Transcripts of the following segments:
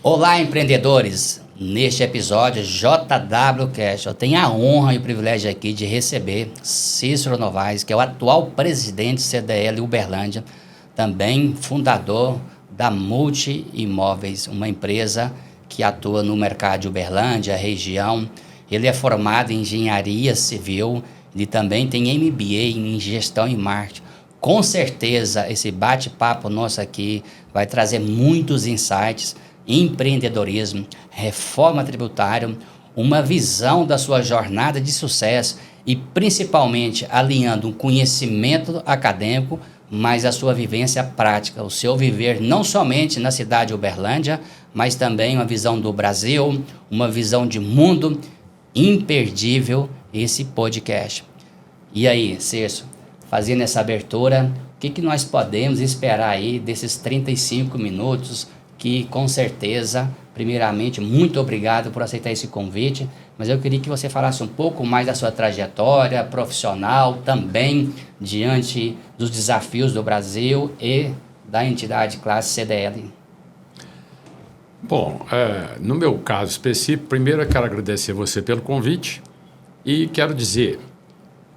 Olá, empreendedores! Neste episódio JWCast, eu tenho a honra e o privilégio aqui de receber Cícero Novaes, que é o atual presidente CDL Uberlândia, também fundador da Multi Imóveis, uma empresa que atua no mercado de Uberlândia, região. Ele é formado em engenharia civil, ele também tem MBA em gestão e marketing. Com certeza, esse bate-papo nosso aqui vai trazer muitos insights, empreendedorismo, reforma tributária, uma visão da sua jornada de sucesso e principalmente alinhando um conhecimento acadêmico, mas a sua vivência prática, o seu viver não somente na cidade de Uberlândia, mas também uma visão do Brasil, uma visão de mundo imperdível esse podcast. E aí, Cícero, fazendo essa abertura, o que nós podemos esperar aí desses 35 minutos que, com certeza, primeiramente, muito obrigado por aceitar esse convite, mas eu queria que você falasse um pouco mais da sua trajetória profissional, também diante dos desafios do Brasil e da entidade classe CDL. Bom, no meu caso específico, primeiro eu quero agradecer você pelo convite e quero dizer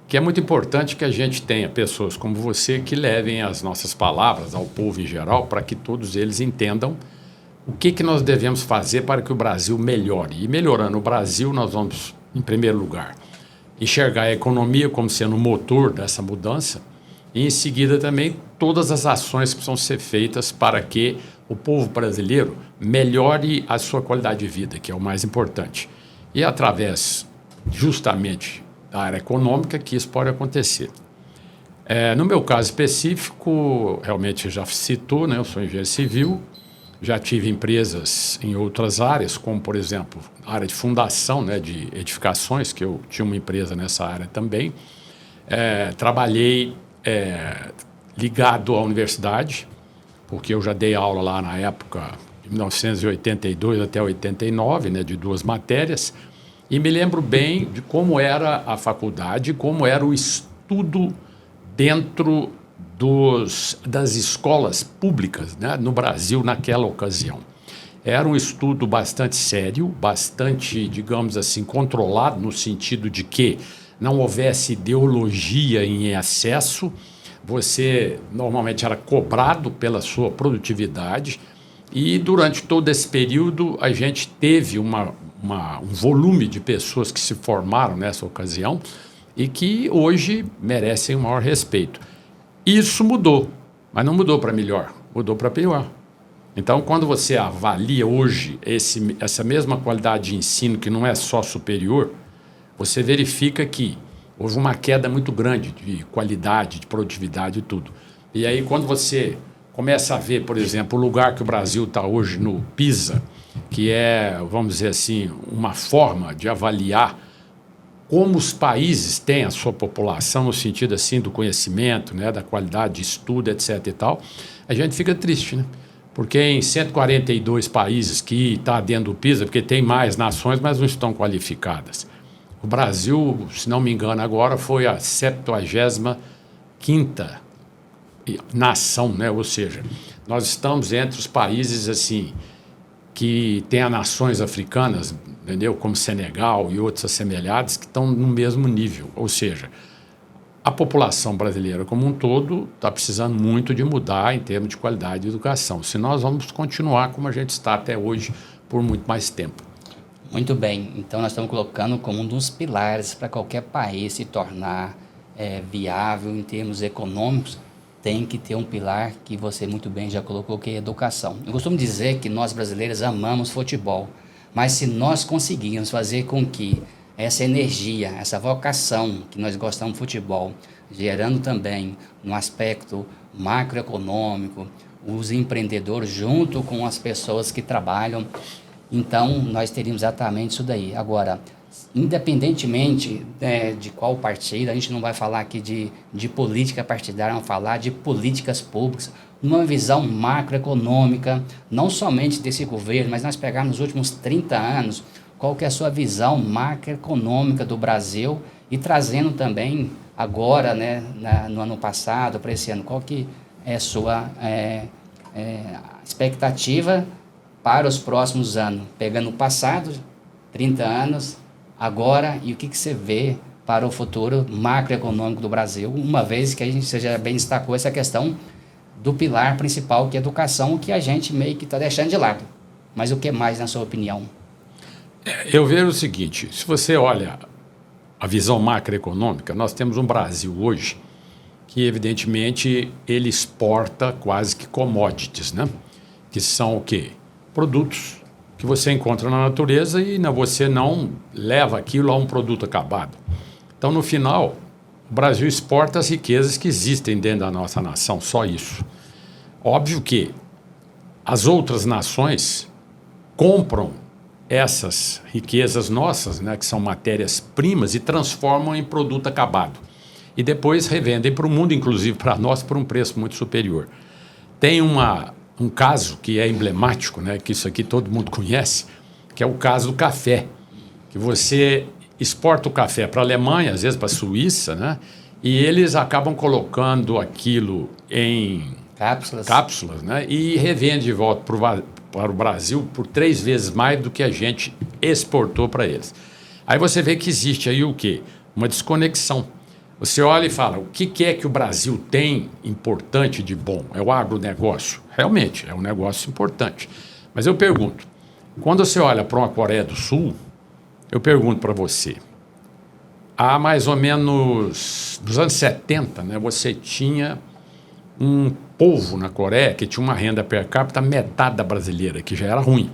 que é muito importante que a gente tenha pessoas como você que levem as nossas palavras ao povo em geral para que todos eles entendam o que nós devemos fazer para que o Brasil melhore. E melhorando o Brasil, nós vamos, em primeiro lugar, enxergar a economia como sendo o motor dessa mudança e, em seguida, também todas as ações que precisam ser feitas para que o povo brasileiro melhore a sua qualidade de vida, que é o mais importante. E através, justamente, da área econômica que isso pode acontecer. No meu caso específico, realmente já citou, né, eu sou engenheiro civil, já tive empresas em outras áreas, como, por exemplo, a área de fundação, né, de edificações, que eu tinha uma empresa nessa área também. Trabalhei ligado à universidade, porque eu já dei aula lá na época, de 1982 até 89, né, de 2 matérias, e me lembro bem de como era a faculdade, como era o estudo dentro das escolas públicas, né, no Brasil naquela ocasião. Era um estudo bastante sério, bastante, digamos assim, controlado, no sentido de que não houvesse ideologia em excesso. Você normalmente era cobrado pela sua produtividade e durante todo esse período a gente teve um volume de pessoas que se formaram nessa ocasião e que hoje merecem o maior respeito. Isso mudou, mas não mudou para melhor, mudou para pior. Então, quando você avalia hoje essa mesma qualidade de ensino, que não é só superior, você verifica que houve uma queda muito grande de qualidade, de produtividade e tudo. E aí, quando você começa a ver, por exemplo, o lugar que o Brasil está hoje no PISA, que é, vamos dizer assim, uma forma de avaliar como os países têm a sua população, no sentido assim do conhecimento, né, da qualidade de estudo, etc. e tal, a gente fica triste, né? Porque em 142 países que está dentro do PISA, porque tem mais nações, mas não estão qualificadas. O Brasil, se não me engano agora, foi a 75ª nação, né? Ou seja, nós estamos entre os países assim que tem as nações africanas, entendeu? Como Senegal e outros assemelhados, que estão no mesmo nível. Ou seja, a população brasileira como um todo está precisando muito de mudar em termos de qualidade de educação. Se nós vamos continuar como a gente está até hoje por muito mais tempo. Muito bem, então nós estamos colocando como um dos pilares para qualquer país se tornar viável em termos econômicos, tem que ter um pilar que você muito bem já colocou, que é a educação. Eu costumo dizer que nós brasileiros amamos futebol, mas se nós conseguirmos fazer com que essa energia, essa vocação que nós gostamos de futebol, gerando também no aspecto macroeconômico, os empreendedores junto com as pessoas que trabalham, então nós teríamos exatamente isso daí. Agora, independentemente de qual partido, a gente não vai falar aqui de política partidária, vamos falar de políticas públicas, uma visão macroeconômica, não somente desse governo, mas nós pegarmos nos últimos 30 anos, qual que é a sua visão macroeconômica do Brasil e trazendo também agora, né, no ano passado, para esse ano, qual que é a sua expectativa para os próximos anos? Pegando o passado, 30 anos, agora, e o que você vê para o futuro macroeconômico do Brasil, uma vez que a gente já bem destacou essa questão do pilar principal, que é a educação, que a gente meio que está deixando de lado. Mas o que mais, na sua opinião? Eu vejo o seguinte, se você olha a visão macroeconômica, nós temos um Brasil hoje que, evidentemente, ele exporta quase que commodities, né? Que são o quê? Produtos que você encontra na natureza e você não leva aquilo a um produto acabado. Então, no final, o Brasil exporta as riquezas que existem dentro da nossa nação, só isso. Óbvio que as outras nações compram essas riquezas nossas, né, que são matérias-primas, e transformam em produto acabado. E depois revendem para o mundo, inclusive para nós, por um preço muito superior. Tem um caso que é emblemático, né, que isso aqui todo mundo conhece, que é o caso do café, que você exporta o café para a Alemanha, às vezes para a Suíça, né, e eles acabam colocando aquilo em cápsulas, né, e revende de volta para o Brasil por 3 vezes mais do que a gente exportou para eles. Aí você vê que existe aí o quê? Uma desconexão. Você olha e fala, o que é que o Brasil tem importante de bom? É o agronegócio? Realmente, é um negócio importante. Mas eu pergunto, quando você olha para uma Coreia do Sul, eu pergunto para você, há mais ou menos, nos anos 70, né, você tinha um povo na Coreia que tinha uma renda per capita metade da brasileira, que já era ruim.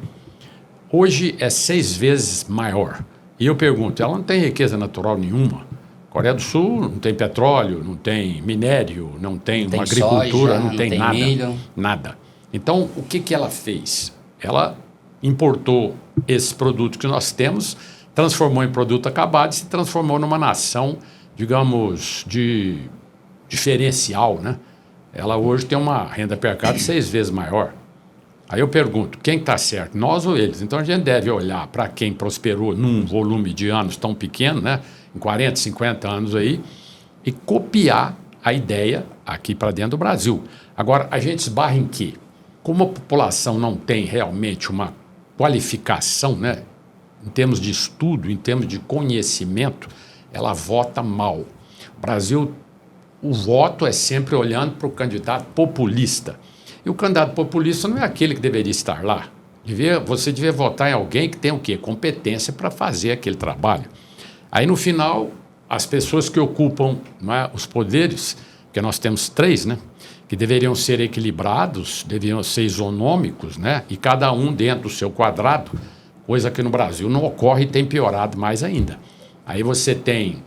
Hoje é 6 vezes maior. E eu pergunto, ela não tem riqueza natural nenhuma? Coreia do Sul não tem petróleo, não tem minério, não tem uma agricultura, soja, não tem nada. Milho. Nada. Então, o que ela fez? Ela importou esses produtos que nós temos, transformou em produto acabado e se transformou numa nação, digamos, de diferencial, né? Ela hoje tem uma renda per capita 6 vezes maior. Aí eu pergunto, quem está certo, nós ou eles? Então a gente deve olhar para quem prosperou num volume de anos tão pequeno, né? Em 40, 50 anos aí, e copiar a ideia aqui para dentro do Brasil. Agora, a gente esbarra em quê? Como a população não tem realmente uma qualificação, né? Em termos de estudo, em termos de conhecimento, ela vota mal. O Brasil, o voto é sempre olhando para o candidato populista. E o candidato populista não é aquele que deveria estar lá. Você devia votar em alguém que tem o quê? Competência para fazer aquele trabalho. Aí, no final, as pessoas que ocupam, né, os poderes, que nós temos 3, né, que deveriam ser equilibrados, deveriam ser isonômicos, né, e cada um dentro do seu quadrado, coisa que no Brasil não ocorre e tem piorado mais ainda. Aí você tem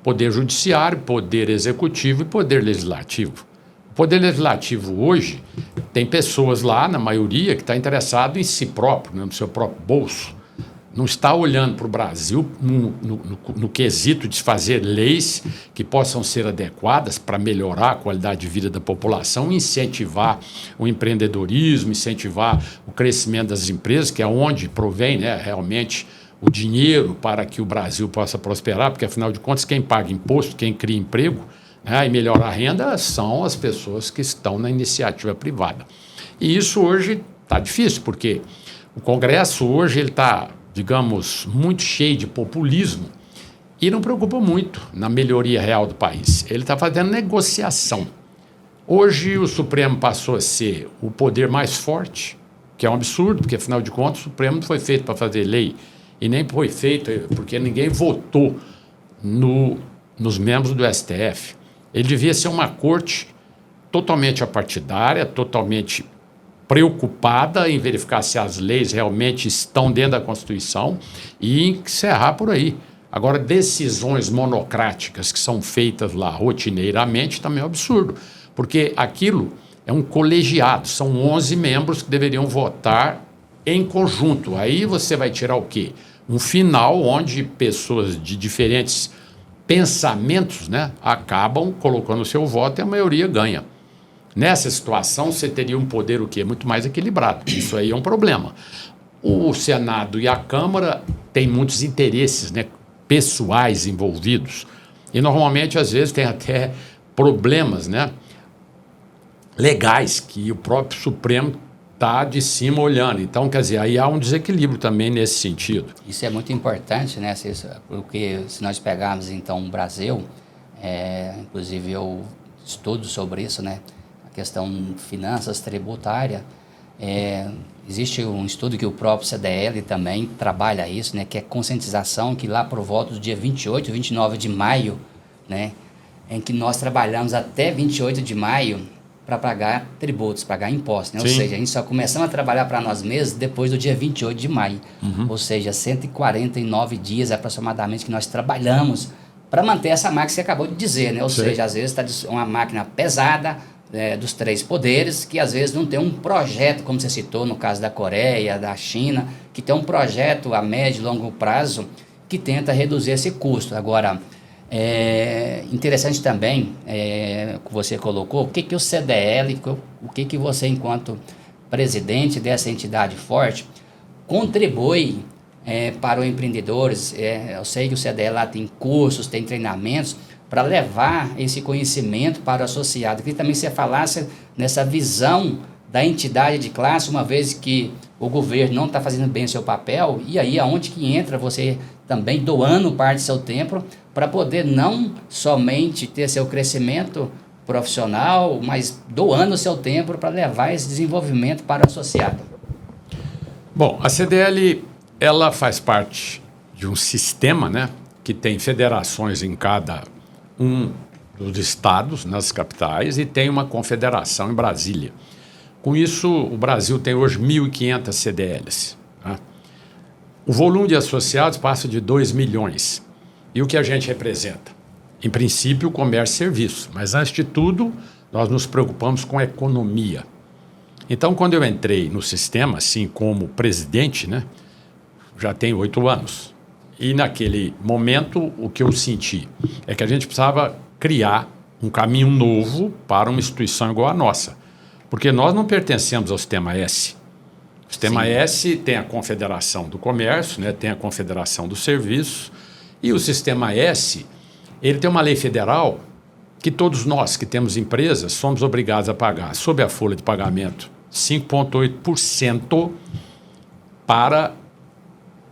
poder judiciário, poder executivo e poder legislativo. O poder legislativo hoje tem pessoas lá, na maioria, que está interessado em si próprio, né, no seu próprio bolso. Não está olhando para o Brasil no quesito de fazer leis que possam ser adequadas para melhorar a qualidade de vida da população, incentivar o empreendedorismo, incentivar o crescimento das empresas, que é onde provém, né, realmente o dinheiro para que o Brasil possa prosperar, porque, afinal de contas, quem paga imposto, quem cria emprego, né, e melhora a renda são as pessoas que estão na iniciativa privada. E isso hoje está difícil, porque o Congresso hoje ele está, digamos, muito cheio de populismo e não preocupa muito na melhoria real do país. Ele está fazendo negociação. Hoje o Supremo passou a ser o poder mais forte, que é um absurdo, porque, afinal de contas, o Supremo não foi feito para fazer lei e nem foi feito porque ninguém votou nos membros do STF. Ele devia ser uma corte totalmente apartidária, totalmente preocupada em verificar se as leis realmente estão dentro da Constituição e encerrar por aí. Agora, decisões monocráticas que são feitas lá rotineiramente também é um absurdo, porque aquilo é um colegiado, são 11 membros que deveriam votar em conjunto. Aí você vai tirar o quê? Um final onde pessoas de diferentes pensamentos, né, acabam colocando o seu voto e a maioria ganha. Nessa situação, você teria um poder o quê? Muito mais equilibrado. Isso aí é um problema. O Senado e a Câmara têm muitos interesses, né, pessoais envolvidos. E, normalmente, às vezes, tem até problemas, né, legais que o próprio Supremo está de cima olhando. Então, quer dizer, aí há um desequilíbrio também nesse sentido. Isso é muito importante, né, Cícero? Porque se nós pegarmos, então, o Brasil, inclusive eu estudo sobre isso, né, a questão finanças tributária, existe um estudo que o próprio CDL também trabalha isso, né, que é conscientização, que lá por volta do dia 28, 29 de maio, né, em que nós trabalhamos até 28 de maio para pagar tributos, pagar impostos, né? Ou seja, a gente só começamos a trabalhar para nós mesmos depois do dia 28 de maio. Ou seja, 149 dias aproximadamente que nós trabalhamos para manter essa máquina que você acabou de dizer, né? Ou seja, às vezes está uma máquina pesada, dos 3 poderes, que às vezes não tem um projeto, como você citou no caso da Coreia, da China, que tem um projeto a médio e longo prazo que tenta reduzir esse custo. Agora, interessante também, que você colocou, o que o CDL, o que você, enquanto presidente dessa entidade forte, contribui para os empreendedores. Eu sei que o CDL lá tem cursos, tem treinamentos, para levar esse conhecimento para o associado. Queria também que você falasse nessa visão da entidade de classe, uma vez que o governo não está fazendo bem o seu papel, e aí aonde que entra você também doando parte do seu tempo para poder não somente ter seu crescimento profissional, mas doando o seu tempo para levar esse desenvolvimento para o associado. Bom, a CDL, ela faz parte de um sistema, né, que tem federações em cada um dos estados, nas capitais, e tem uma confederação em Brasília. Com isso, o Brasil tem hoje 1.500 CDLs. Né? O volume de associados passa de 2 milhões. E o que a gente representa? Em princípio, comércio e serviço. Mas, antes de tudo, nós nos preocupamos com a economia. Então, quando eu entrei no sistema, assim como presidente, né, já tenho 8 anos. E, naquele momento, o que eu senti é que a gente precisava criar um caminho novo para uma instituição igual a nossa. Porque nós não pertencemos ao Sistema S. O Sistema S tem a Confederação do Comércio, né, tem a Confederação dos Serviços, e o Sistema S, ele tem uma lei federal que todos nós que temos empresas somos obrigados a pagar, sob a folha de pagamento, 5,8% para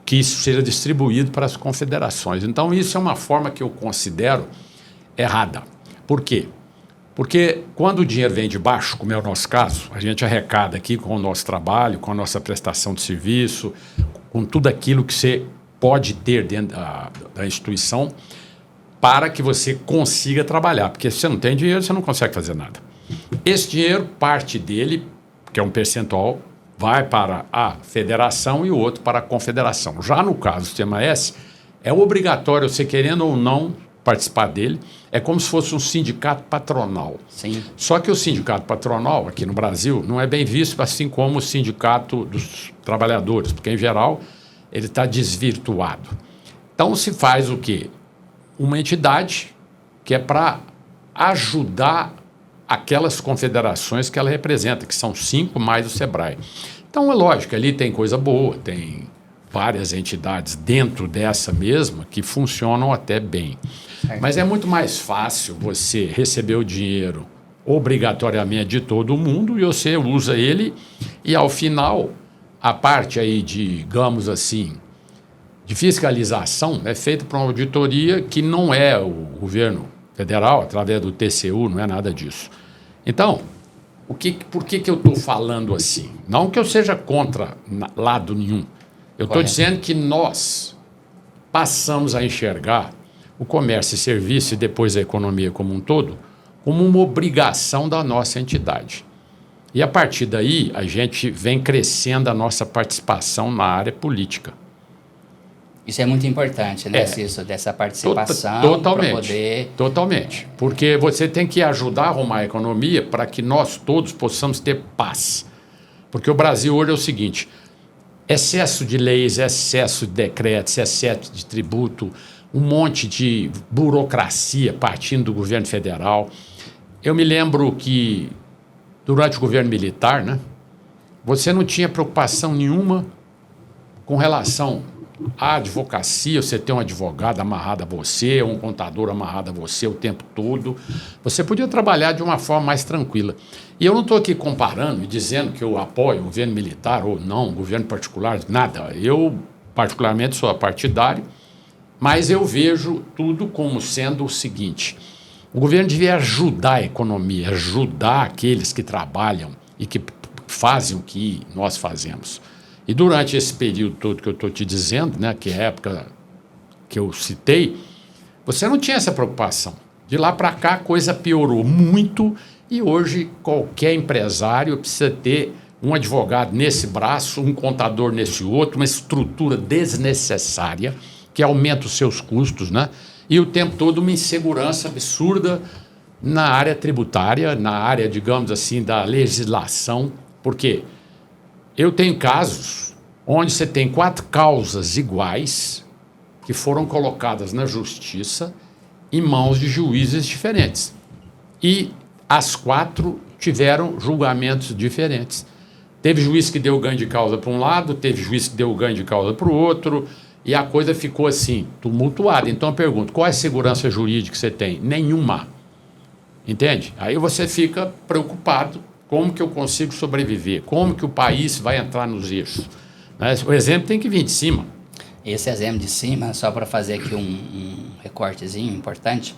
que isso seja distribuído para as confederações. Então, isso é uma forma que eu considero errada. Por quê? Porque quando o dinheiro vem de baixo, como é o nosso caso, a gente arrecada aqui com o nosso trabalho, com a nossa prestação de serviço, com tudo aquilo que você pode ter dentro da instituição para que você consiga trabalhar. Porque se você não tem dinheiro, você não consegue fazer nada. Esse dinheiro, parte dele, que é um percentual, vai para a federação e o outro para a confederação. Já no caso do Sistema S, é obrigatório, você querendo ou não participar dele, é como se fosse um sindicato patronal. Sim. Só que o sindicato patronal, aqui no Brasil, não é bem visto, assim como o sindicato dos trabalhadores, porque, em geral, ele está desvirtuado. Então, se faz o quê? Uma entidade que é para ajudar aquelas confederações que ela representa, que são 5 mais o SEBRAE. Então, é lógico, ali tem coisa boa, tem várias entidades dentro dessa mesma que funcionam até bem. Mas é muito mais fácil você receber o dinheiro obrigatoriamente de todo mundo e você usa ele e, ao final, a parte aí, digamos assim, de fiscalização é feita por uma auditoria que não é o governo federal, através do TCU, não é nada disso. Então, por que eu estou falando assim? Não que eu seja contra lado nenhum. Eu estou dizendo que nós passamos a enxergar o comércio e serviço e depois a economia como um todo como uma obrigação da nossa entidade. E a partir daí a gente vem crescendo a nossa participação na área política. Isso é muito importante, né, Cícero, dessa participação. Totalmente, para poder... totalmente. Porque você tem que ajudar a arrumar a economia para que nós todos possamos ter paz. Porque o Brasil hoje é o seguinte: excesso de leis, excesso de decretos, excesso de tributo, um monte de burocracia partindo do governo federal. Eu me lembro que, durante o governo militar, né, você não tinha preocupação nenhuma com relação A advocacia, você tem um advogado amarrado a você, um contador amarrado a você o tempo todo. Você podia trabalhar de uma forma mais tranquila. E eu não estou aqui comparando e dizendo que eu apoio o governo militar ou não, governo particular, nada. Eu, particularmente, sou partidário, mas eu vejo tudo como sendo o seguinte: o governo devia ajudar a economia, ajudar aqueles que trabalham e que fazem o que nós fazemos. E durante esse período todo que eu estou te dizendo, né, que é a época que eu citei, você não tinha essa preocupação. De lá para cá a coisa piorou muito e hoje qualquer empresário precisa ter um advogado nesse braço, um contador nesse outro, uma estrutura desnecessária que aumenta os seus custos, né? E o tempo todo uma insegurança absurda na área tributária, na área, digamos assim, da legislação. Por quê? Eu tenho casos onde você tem 4 causas iguais que foram colocadas na justiça em mãos de juízes diferentes. E as 4 tiveram julgamentos diferentes. Teve juiz que deu ganho de causa para um lado, teve juiz que deu ganho de causa para o outro, e a coisa ficou assim, tumultuada. Então eu pergunto, qual é a segurança jurídica que você tem? Nenhuma. Entende? Aí você fica preocupado. Como que eu consigo sobreviver? Como que o país vai entrar nos eixos? O exemplo tem que vir de cima. Esse exemplo de cima, só para fazer aqui um recortezinho importante,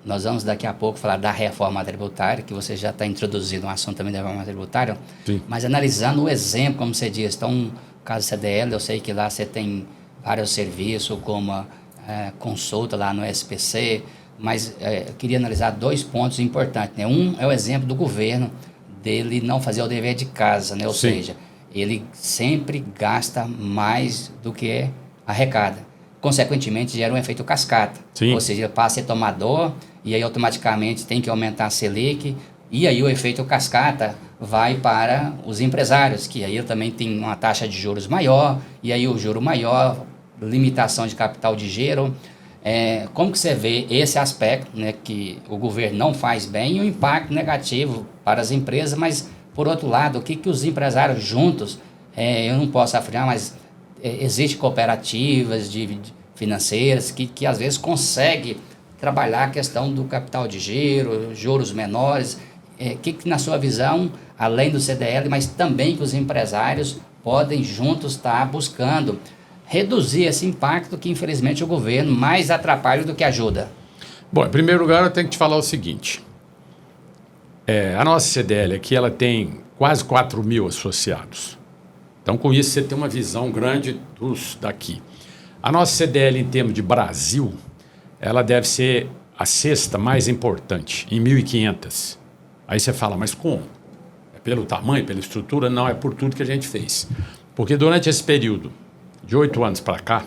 nós vamos daqui a pouco falar da reforma tributária, que você já está introduzindo um assunto também da reforma tributária, Sim. Mas analisando o exemplo, como você diz, então, no caso do CDL, eu sei que lá você tem vários serviços, como consulta lá no SPC, mas eu queria analisar 2 pontos importantes, né? Um é o exemplo do governo, dele não fazer o dever de casa, né? Ou Sim. seja, ele sempre gasta mais do que arrecada. Consequentemente, gera um efeito cascata. Sim. Ou seja, ele passa a ser tomador e aí automaticamente tem que aumentar a Selic e aí o efeito cascata vai para os empresários, que aí também tem uma taxa de juros maior e aí o juro maior, limitação de capital de giro. Como que você vê esse aspecto, né, que o governo não faz bem e o impacto negativo para as empresas, mas, por outro lado, o que os empresários juntos, eu não posso afirmar, mas existem cooperativas financeiras que às vezes conseguem trabalhar a questão do capital de giro, juros menores, que na sua visão, além do CDL, mas também que os empresários podem juntos estar buscando reduzir esse impacto que, infelizmente, o governo mais atrapalha do que ajuda? Bom, em primeiro lugar, eu tenho que te falar o seguinte. A nossa CDL aqui, ela tem quase 4 mil associados. Então, com isso, você tem uma visão grande dos daqui. A nossa CDL, em termos de Brasil, ela deve ser a 6ª mais importante, em 1.500. Aí você fala, mas como? É pelo tamanho, pela estrutura? Não, é por tudo que a gente fez. Porque durante esse período de 8 anos para cá,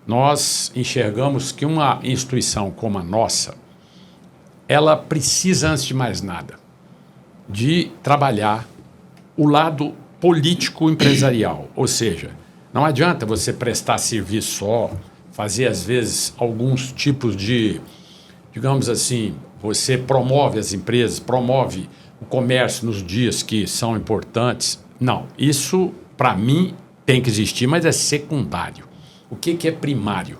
nós enxergamos que uma instituição como a nossa, ela precisa, antes de mais nada, de trabalhar o lado político-empresarial. Ou seja, não adianta você prestar serviço só, fazer, às vezes, alguns tipos de, digamos assim, você promove as empresas, promove o comércio nos dias que são importantes. Não, isso, para mim, tem que existir, mas é secundário. O que é primário?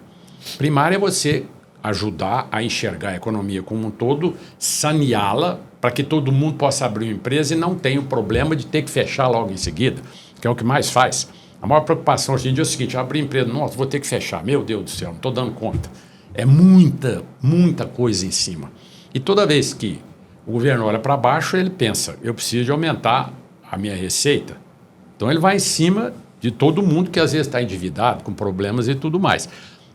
Primário é você ajudar a enxergar a economia como um todo, saneá-la, para que todo mundo possa abrir uma empresa e não tenha o problema de ter que fechar logo em seguida, que é o que mais faz. A maior preocupação hoje em dia é o seguinte: abrir empresa, nossa, vou ter que fechar, meu Deus do céu, não estou dando conta. É muita, muita coisa em cima. E toda vez que o governo olha para baixo, ele pensa, eu preciso de aumentar a minha receita. Então ele vai em cima de todo mundo que às vezes está endividado, com problemas e tudo mais.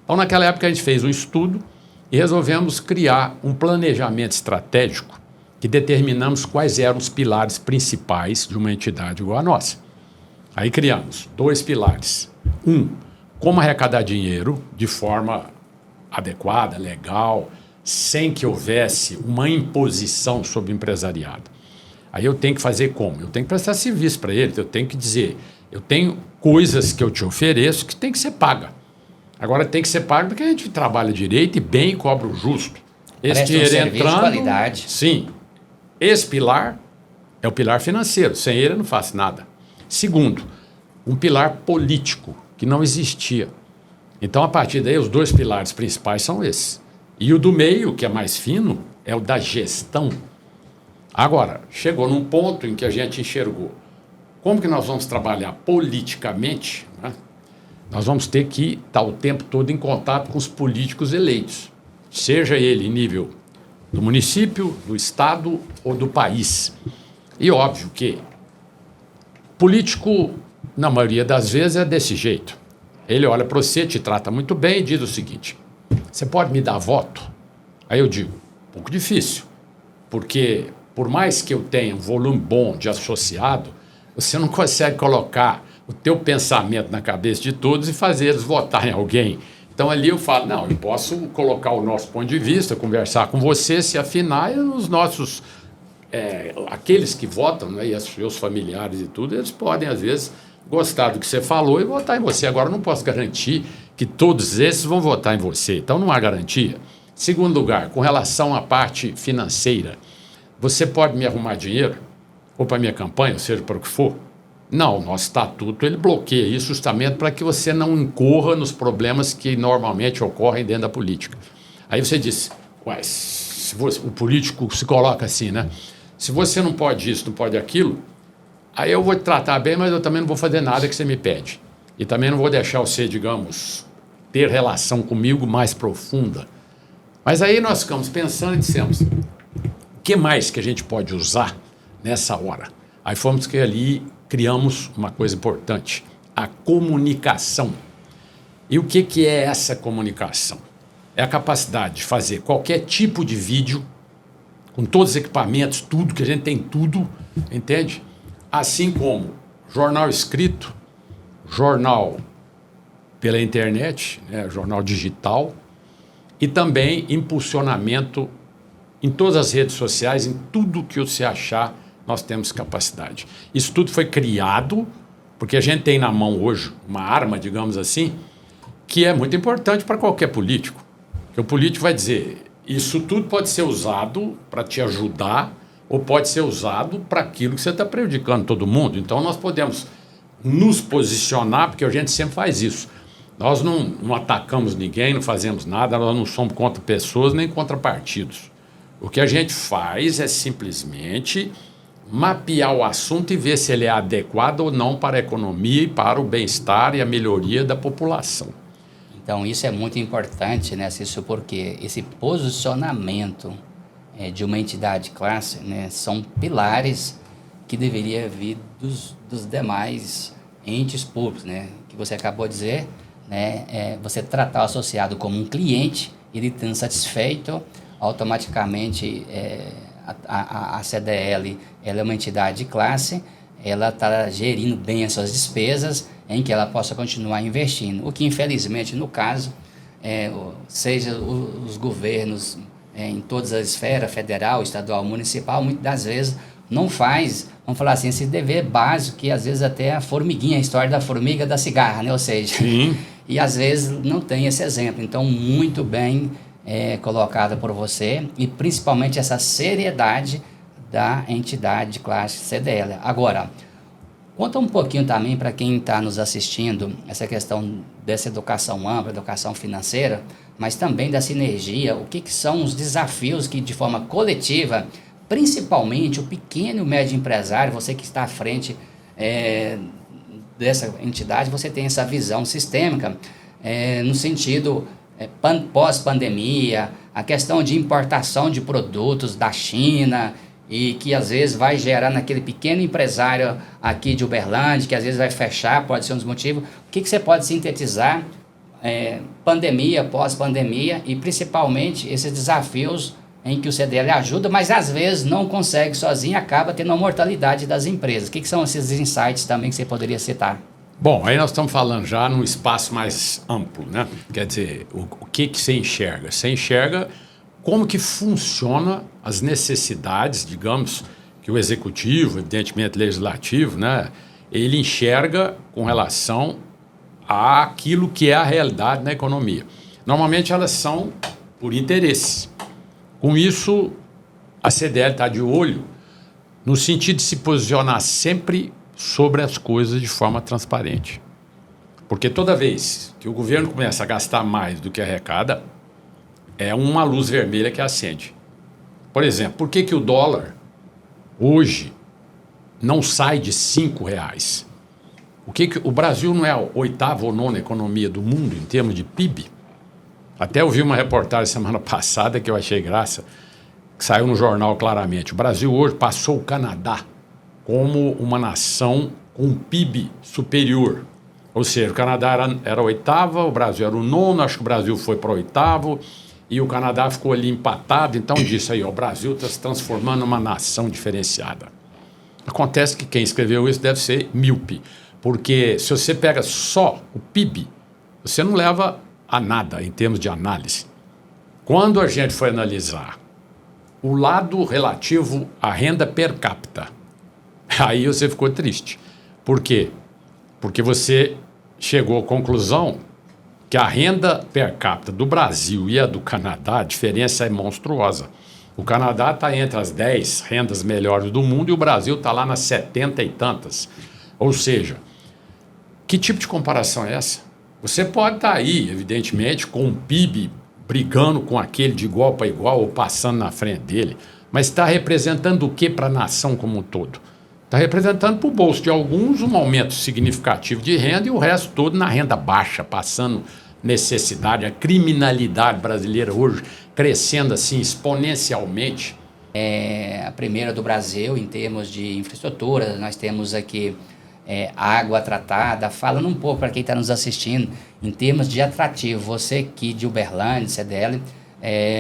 Então naquela época a gente fez um estudo e resolvemos criar um planejamento estratégico que determinamos quais eram os pilares principais de uma entidade igual a nossa. Aí criamos 2 pilares. Como arrecadar dinheiro de forma adequada, legal, sem que houvesse uma imposição sobre o empresariado. Aí eu tenho que fazer como? Eu tenho que prestar serviço para ele, eu tenho que dizer, eu tenho coisas que eu te ofereço que tem que ser paga. Agora tem que ser paga porque a gente trabalha direito e bem e cobra o justo. Esse dinheiro entrando, de qualidade. Sim. Esse pilar é o pilar financeiro. Sem ele eu não faço nada. Segundo, um pilar político que não existia. Então, a partir daí, os 2 pilares principais são esses. E o do meio, que é mais fino, é o da gestão. Agora, chegou num ponto em que a gente enxergou como que nós vamos trabalhar politicamente, né? Nós vamos ter que estar o tempo todo em contato com os políticos eleitos, seja ele em nível do município, do estado ou do país. E óbvio que político, na maioria das vezes, é desse jeito. Ele olha para você, te trata muito bem e diz o seguinte: você pode me dar voto? Aí eu digo, um pouco difícil, porque por mais que eu tenha um volume bom de associado, você não consegue colocar o teu pensamento na cabeça de todos e fazer eles votar em alguém. Então ali eu falo, não, eu posso colocar o nosso ponto de vista, conversar com você, se afinar, e os nossos, aqueles que votam, né, e os seus familiares e tudo, eles podem às vezes gostar do que você falou e votar em você. Agora eu não posso garantir que todos esses vão votar em você, então não há garantia. Segundo lugar, com relação à parte financeira, você pode me arrumar dinheiro, ou para a minha campanha, ou seja, para o que for? Não, o nosso estatuto ele bloqueia isso justamente para que você não incorra nos problemas que normalmente ocorrem dentro da política. Aí você diz, ué, o político se coloca assim, né? Se você não pode isso, não pode aquilo, aí eu vou te tratar bem, mas eu também não vou fazer nada que você me pede. E também não vou deixar você, digamos, ter relação comigo mais profunda. Mas aí nós ficamos pensando e dissemos, o que mais que a gente pode usar nessa hora? Aí fomos que ali criamos uma coisa importante, a comunicação. E o que é essa comunicação? É a capacidade de fazer qualquer tipo de vídeo, com todos os equipamentos, tudo, que a gente tem tudo, entende? Assim como jornal escrito, jornal pela internet, né, jornal digital, e também impulsionamento em todas as redes sociais, em tudo que você achar, nós temos capacidade. Isso tudo foi criado porque a gente tem na mão hoje uma arma, digamos assim, que é muito importante para qualquer político. Porque o político vai dizer, isso tudo pode ser usado para te ajudar ou pode ser usado para aquilo que você está prejudicando todo mundo. Então nós podemos nos posicionar, porque a gente sempre faz isso. Nós não atacamos ninguém, não fazemos nada, nós não somos contra pessoas nem contra partidos. O que a gente faz é simplesmente mapear o assunto e ver se ele é adequado ou não para a economia e para o bem-estar e a melhoria da população. Então, isso é muito importante, né, Cícero, porque esse posicionamento de uma entidade classe, né, são pilares que deveria vir dos demais entes públicos, né, que você acabou de dizer, né, você tratar o associado como um cliente, ele estando satisfeito, automaticamente a CDL ela é uma entidade de classe, ela está gerindo bem as suas despesas, em que ela possa continuar investindo. O que, infelizmente, no caso, seja os governos em todas as esferas, federal, estadual, municipal, muitas das vezes não faz, vamos falar assim, esse dever básico, que às vezes até a formiguinha, a história da formiga da cigarra, né? Ou seja, e às vezes não tem esse exemplo. Então, muito bem colocada por você, e principalmente essa seriedade da entidade de classe CDL. Agora, conta um pouquinho também para quem está nos assistindo, essa questão dessa educação ampla, educação financeira, mas também da sinergia, o que são os desafios que de forma coletiva, principalmente o pequeno e médio empresário, você que está à frente dessa entidade, você tem essa visão sistêmica, no sentido pós-pandemia, a questão de importação de produtos da China, e que às vezes vai gerar naquele pequeno empresário aqui de Uberlândia, que às vezes vai fechar, pode ser um dos motivos. O que você pode sintetizar, pandemia, pós-pandemia, e principalmente esses desafios em que o CDL ajuda, mas às vezes não consegue sozinho e acaba tendo a mortalidade das empresas. O que são esses insights também que você poderia citar? Bom, aí nós estamos falando já num espaço mais amplo, né? Quer dizer, o que você enxerga? Você enxerga como que funciona as necessidades, digamos, que o executivo, evidentemente legislativo, né? Ele enxerga com relação àquilo que é a realidade na economia. Normalmente elas são por interesse. Com isso, a CDL está de olho no sentido de se posicionar sempre sobre as coisas de forma transparente. Porque toda vez que o governo começa a gastar mais do que arrecada, é uma luz vermelha que acende. Por exemplo, por que o dólar hoje não sai de R$ 5? O Brasil não é a 8ª ou 9ª economia do mundo em termos de PIB? Até eu vi uma reportagem semana passada que eu achei graça, que saiu no jornal claramente. O Brasil hoje passou o Canadá como uma nação com um PIB superior. Ou seja, o Canadá era a 8ª, o Brasil era o 9º, acho que o Brasil foi para o 8º, e o Canadá ficou ali empatado. Então, disso aí, o Brasil está se transformando numa nação diferenciada. Acontece que quem escreveu isso deve ser míope, porque se você pega só o PIB, você não leva a nada em termos de análise. Quando a gente foi analisar o lado relativo à renda per capita, aí você ficou triste. Por quê? Porque você chegou à conclusão que a renda per capita do Brasil e a do Canadá, a diferença é monstruosa. O Canadá está entre as 10 rendas melhores do mundo e o Brasil está lá nas 70 e tantas. Ou seja, que tipo de comparação é essa? Você pode estar aí, evidentemente, com um PIB brigando com aquele de igual para igual ou passando na frente dele, mas está representando o que para a nação como um todo? Está representando para o bolso de alguns um aumento significativo de renda e o resto todo na renda baixa, passando necessidade. A criminalidade brasileira hoje crescendo assim exponencialmente. É a primeira do Brasil em termos de infraestrutura. Nós temos aqui água tratada. Falando um pouco para quem está nos assistindo, em termos de atrativo, você aqui de Uberlândia, CDL,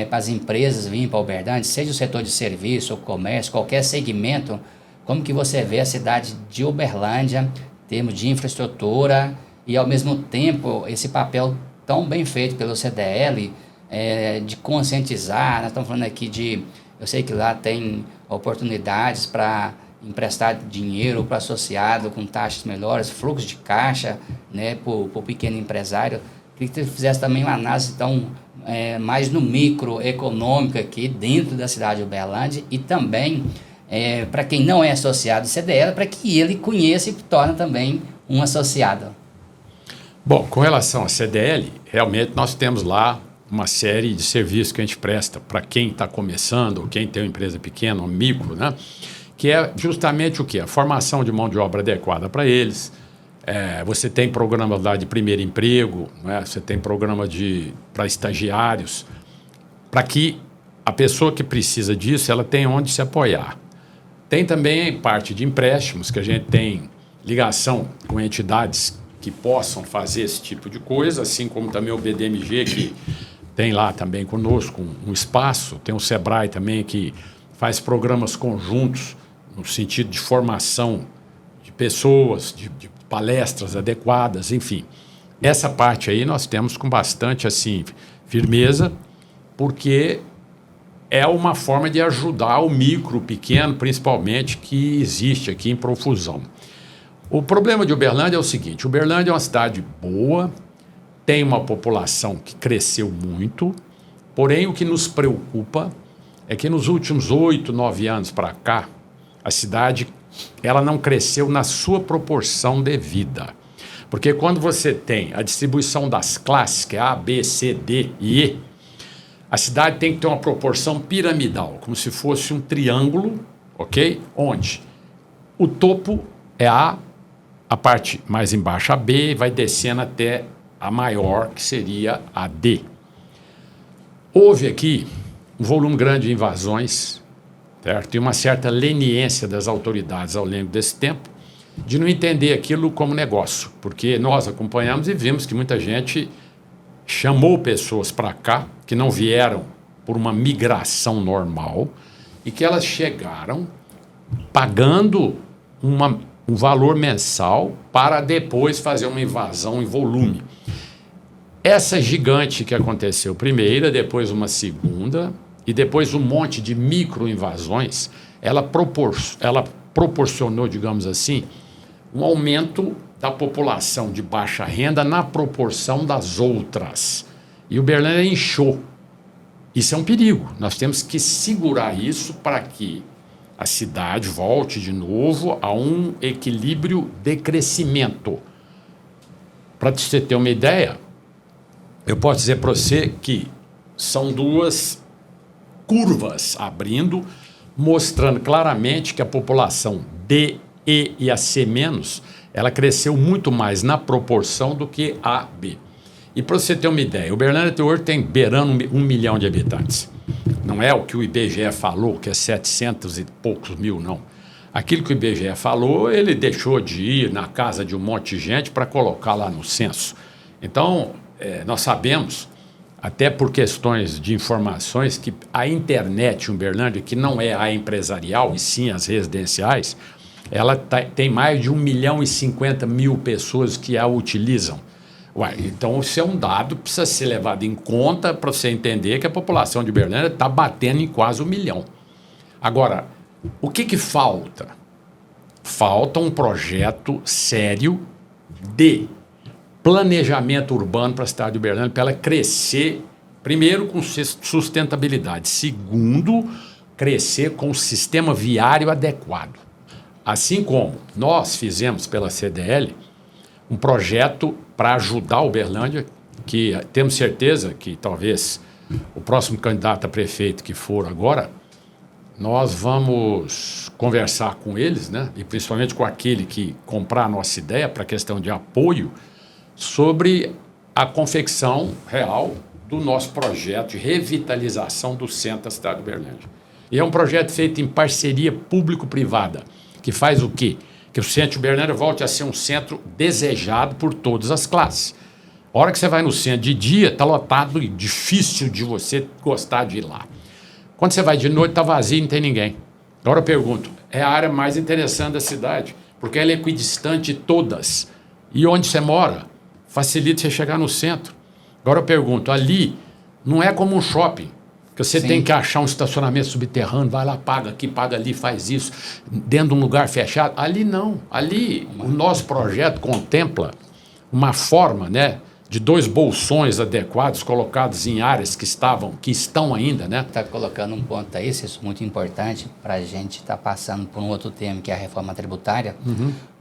para as empresas virem para Uberlândia, seja o setor de serviço ou comércio, qualquer segmento, como que você vê a cidade de Uberlândia em termos de infraestrutura e, ao mesmo tempo, esse papel tão bem feito pelo CDL de conscientizar? Nós estamos falando aqui eu sei que lá tem oportunidades para emprestar dinheiro para associado com taxas melhores, fluxo de caixa, né, para o pequeno empresário. Queria que você fizesse também uma análise então, mais no microeconômico aqui dentro da cidade de Uberlândia e também para quem não é associado ao CDL, para que ele conheça e torne também um associado. Bom, com relação à CDL, realmente nós temos lá uma série de serviços que a gente presta para quem está começando, ou quem tem uma empresa pequena, um micro, né? Que é justamente o quê? A formação de mão de obra adequada para eles. Você tem programa lá de primeiro emprego, né? Você tem programa para estagiários, para que a pessoa que precisa disso, ela tenha onde se apoiar. Tem também parte de empréstimos, que a gente tem ligação com entidades que possam fazer esse tipo de coisa, assim como também o BDMG, que tem lá também conosco um espaço, tem o Sebrae também, que faz programas conjuntos no sentido de formação de pessoas, de palestras adequadas, enfim. Essa parte aí nós temos com bastante assim, firmeza, porque é uma forma de ajudar o micro, pequeno, principalmente, que existe aqui em profusão. O problema de Uberlândia é o seguinte: Uberlândia é uma cidade boa, tem uma população que cresceu muito, porém o que nos preocupa é que nos últimos 8, 9 anos para cá, a cidade ela não cresceu na sua proporção devida. Porque quando você tem a distribuição das classes, que é A, B, C, D e E, a cidade tem que ter uma proporção piramidal, como se fosse um triângulo, ok? Onde o topo é A parte mais embaixo a B, vai descendo até a maior, que seria a D. Houve aqui um volume grande de invasões, certo? E uma certa leniência das autoridades ao longo desse tempo, de não entender aquilo como negócio, porque nós acompanhamos e vimos que muita gente chamou pessoas para cá, que não vieram por uma migração normal, e que elas chegaram pagando um valor mensal para depois fazer uma invasão em volume. Essa gigante que aconteceu primeira, depois uma segunda, e depois um monte de micro-invasões, ela proporcionou, digamos assim, um aumento da população de baixa renda na proporção das outras. E Uberlândia inchou. Isso é um perigo. Nós temos que segurar isso para que a cidade volte de novo a um equilíbrio de crescimento. Para você ter uma ideia, eu posso dizer para você que são duas curvas abrindo, mostrando claramente que a população D, E e a C-, ela cresceu muito mais na proporção do que a B. E para você ter uma ideia, Uberlândia hoje tem beirando 1 milhão de habitantes. Não é o que o IBGE falou, que é 700 e poucos mil, não. Aquilo que o IBGE falou, ele deixou de ir na casa de um monte de gente para colocar lá no censo. Então, nós sabemos, até por questões de informações, que a internet em Uberlândia, que não é a empresarial, e sim as residenciais, ela tem mais de 1.050.000 pessoas que a utilizam. Então, isso é um dado que precisa ser levado em conta para você entender que a população de Uberlândia está batendo em quase 1 milhão. Agora, o que falta? Falta um projeto sério de planejamento urbano para a cidade de Uberlândia, para ela crescer, primeiro, com sustentabilidade, segundo, crescer com um sistema viário adequado. Assim como nós fizemos pela CDL um projeto para ajudar a Uberlândia, que temos certeza que talvez o próximo candidato a prefeito que for agora, nós vamos conversar com eles, né? E principalmente com aquele que comprar a nossa ideia para a questão de apoio, sobre a confecção real do nosso projeto de revitalização do centro da cidade de Uberlândia. E é um projeto feito em parceria público-privada, que faz o quê? Que o centro de Uberlândia volte a ser um centro desejado por todas as classes. A hora que você vai no centro de dia, está lotado e difícil de você gostar de ir lá. Quando você vai de noite, está vazio e não tem ninguém. Agora eu pergunto, é a área mais interessante da cidade, porque ela é equidistante de todas. E onde você mora, facilita você chegar no centro. Agora eu pergunto, ali não é como um shopping, que você tem que achar um estacionamento subterrâneo, vai lá, paga aqui, paga ali, faz isso, dentro de um lugar fechado. Ali não. Ali o nosso projeto contempla uma forma, né, de 2 bolsões adequados colocados em áreas que estão ainda, né? Está colocando um ponto aí, isso é muito importante para a gente estar passando por um outro tema, que é a reforma tributária,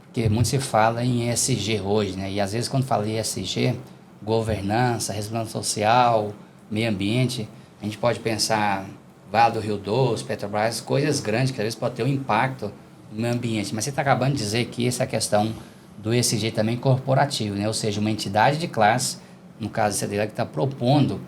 porque muito se fala em ESG hoje, né? E às vezes quando fala em ESG, governança, responsabilidade social, meio ambiente, a gente pode pensar Vale do Rio Doce, Petrobras, coisas grandes que às vezes podem ter um impacto no meio ambiente. Mas você está acabando de dizer que essa questão do ESG também corporativo, né? Ou seja, uma entidade de classe, no caso da CDL, que está propondo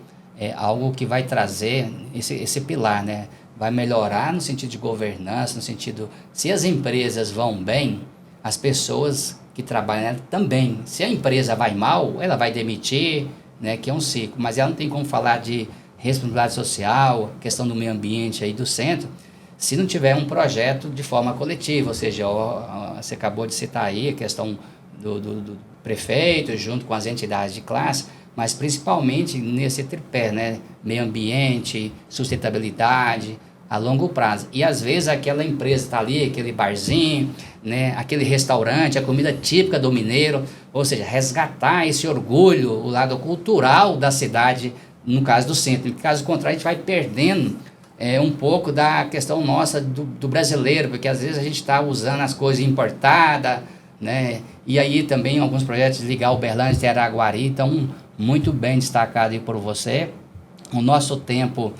algo que vai trazer esse pilar, né? Vai melhorar no sentido de governança, no sentido, se as empresas vão bem, as pessoas que trabalham nela também. Se a empresa vai mal, ela vai demitir, né? Que é um ciclo, mas ela não tem como falar de responsabilidade social, questão do meio ambiente aí do centro, se não tiver um projeto de forma coletiva, ou seja, você acabou de citar aí a questão do prefeito junto com as entidades de classe, mas principalmente nesse tripé, né? Meio ambiente, sustentabilidade, a longo prazo. E às vezes aquela empresa está ali, aquele barzinho, né? Aquele restaurante, a comida típica do mineiro, ou seja, resgatar esse orgulho, o lado cultural da cidade, no caso do centro. No caso contrário, a gente vai perdendo um pouco da questão nossa do brasileiro, porque às vezes a gente está usando as coisas importadas, né? E aí também alguns projetos de ligar Uberlândia e Araguari estão muito bem destacados aí por você. O nosso tempo,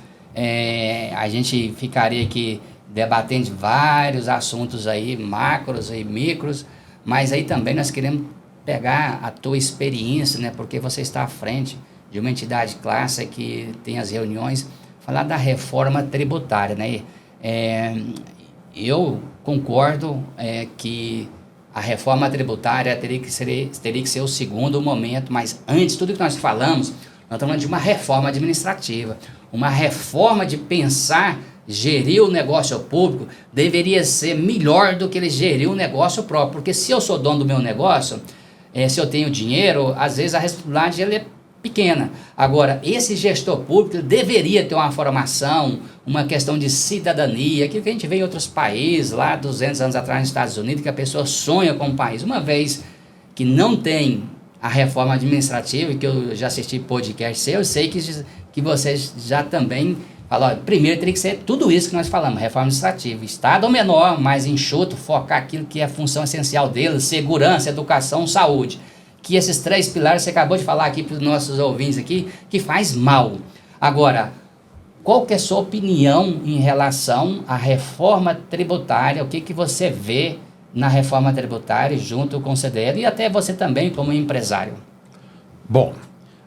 a gente ficaria aqui debatendo vários assuntos aí, macros e micros, mas aí também nós queremos pegar a tua experiência, né? Porque você está à frente de uma entidade classe que tem as reuniões, falar da reforma tributária, né? Eu concordo que a reforma tributária teria que ser o segundo momento, mas antes, tudo que nós falamos, nós estamos falando de uma reforma administrativa, uma reforma de pensar, gerir o negócio público, deveria ser melhor do que ele gerir o negócio próprio, porque se eu sou dono do meu negócio, se eu tenho dinheiro, às vezes a responsabilidade é pequena. Agora, esse gestor público deveria ter uma formação, uma questão de cidadania, aquilo que a gente vê em outros países, lá 200 anos atrás nos Estados Unidos, que a pessoa sonha com o país. Uma vez que não tem a reforma administrativa, que eu já assisti podcast seu, eu sei que vocês já também falam, primeiro teria que ser tudo isso que nós falamos, reforma administrativa, Estado ou menor, mais enxuto, focar aquilo que é a função essencial dele, segurança, educação, saúde, que esses 3 pilares, você acabou de falar aqui para os nossos ouvintes aqui, que faz mal. Agora, qual que é a sua opinião em relação à reforma tributária? O que você vê na reforma tributária junto com o CDL e até você também como empresário? Bom,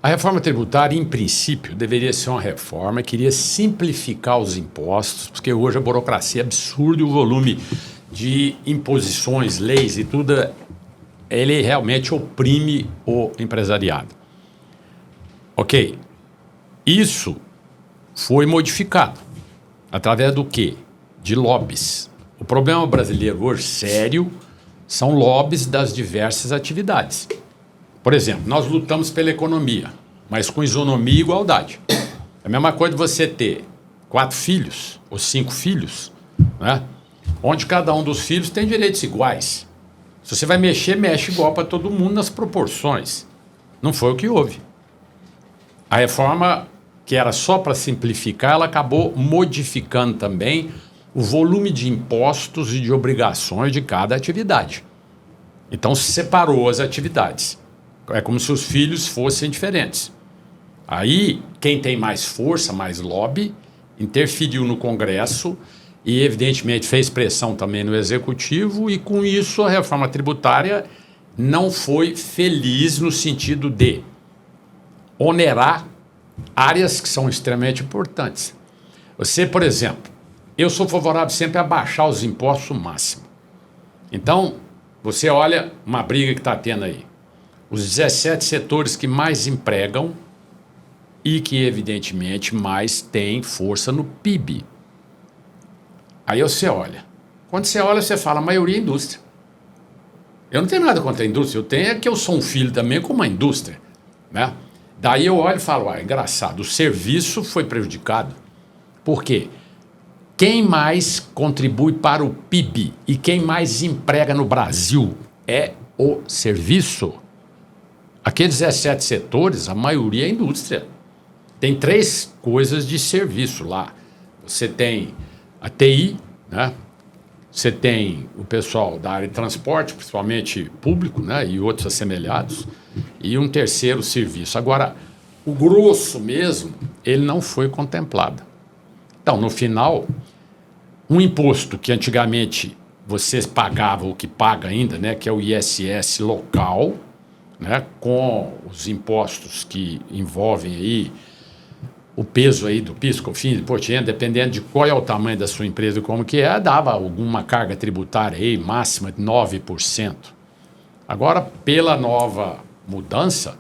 a reforma tributária, em princípio, deveria ser uma reforma que iria simplificar os impostos, porque hoje a burocracia é absurda e o volume de imposições, leis e tudo, ele realmente oprime o empresariado. Ok, isso foi modificado através do quê? De lobbies. O problema brasileiro hoje, sério, são lobbies das diversas atividades. Por exemplo, nós lutamos pela economia, mas com isonomia e igualdade. É a mesma coisa de você ter 4 filhos ou 5 filhos, né? Onde cada um dos filhos tem direitos iguais. Se você vai mexer, mexe igual para todo mundo nas proporções. Não foi o que houve. A reforma, que era só para simplificar, ela acabou modificando também o volume de impostos e de obrigações de cada atividade. Então, se separou as atividades. É como se os filhos fossem diferentes. Aí, quem tem mais força, mais lobby, interferiu no Congresso e, evidentemente, fez pressão também no Executivo e, com isso, a reforma tributária não foi feliz no sentido de onerar áreas que são extremamente importantes. Você, por exemplo, eu sou favorável sempre a baixar os impostos ao máximo. Então, você olha uma briga que está tendo aí. Os 17 setores que mais empregam e que, evidentemente, mais têm força no PIB. Aí você olha. Quando você olha, você fala, a maioria é indústria. Eu não tenho nada contra a indústria, eu tenho é que eu sou um filho também com uma indústria, né? Daí eu olho e falo, engraçado, o serviço foi prejudicado. Por quê? Quem mais contribui para o PIB e quem mais emprega no Brasil é o serviço. Aqueles 17 setores, a maioria é indústria. Tem 3 coisas de serviço lá. Você tem a TI, né? Você tem o pessoal da área de transporte, principalmente público, né? E outros assemelhados, e um terceiro serviço. Agora, o grosso mesmo, ele não foi contemplado. Então, no final, um imposto que antigamente vocês pagavam, o que paga ainda, né? Que é o ISS local, né? Com os impostos que envolvem aí o peso aí do PIS, COFINS, imposto de renda, dependendo de qual é o tamanho da sua empresa e como que é, dava alguma carga tributária aí, máxima de 9%. Agora, pela nova mudança,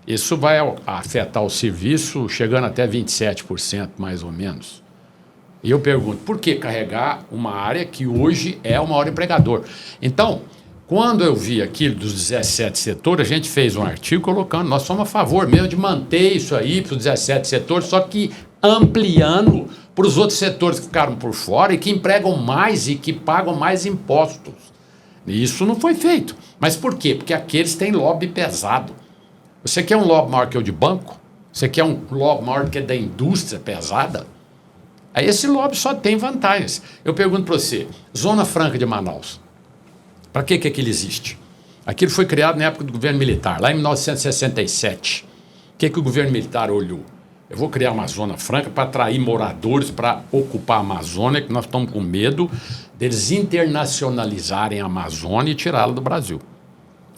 isso vai afetar o serviço chegando até 27%, mais ou menos. E eu pergunto, por que carregar uma área que hoje é o maior empregador? Então, quando eu vi aquilo dos 17 setores, a gente fez um artigo colocando, nós somos a favor mesmo de manter isso aí para os 17 setores, só que ampliando para os outros setores que ficaram por fora e que empregam mais e que pagam mais impostos. E isso não foi feito. Mas por quê? Porque aqueles têm lobby pesado. Você quer um lobby maior que o de banco? Você quer um lobby maior que o da indústria pesada? Aí esse lobby só tem vantagens. Eu pergunto para você, Zona Franca de Manaus, para que aquilo existe? Aquilo foi criado na época do governo militar, lá em 1967. O que o governo militar olhou? Eu vou criar uma zona franca para atrair moradores para ocupar a Amazônia, que nós estamos com medo deles internacionalizarem a Amazônia e tirá-la do Brasil.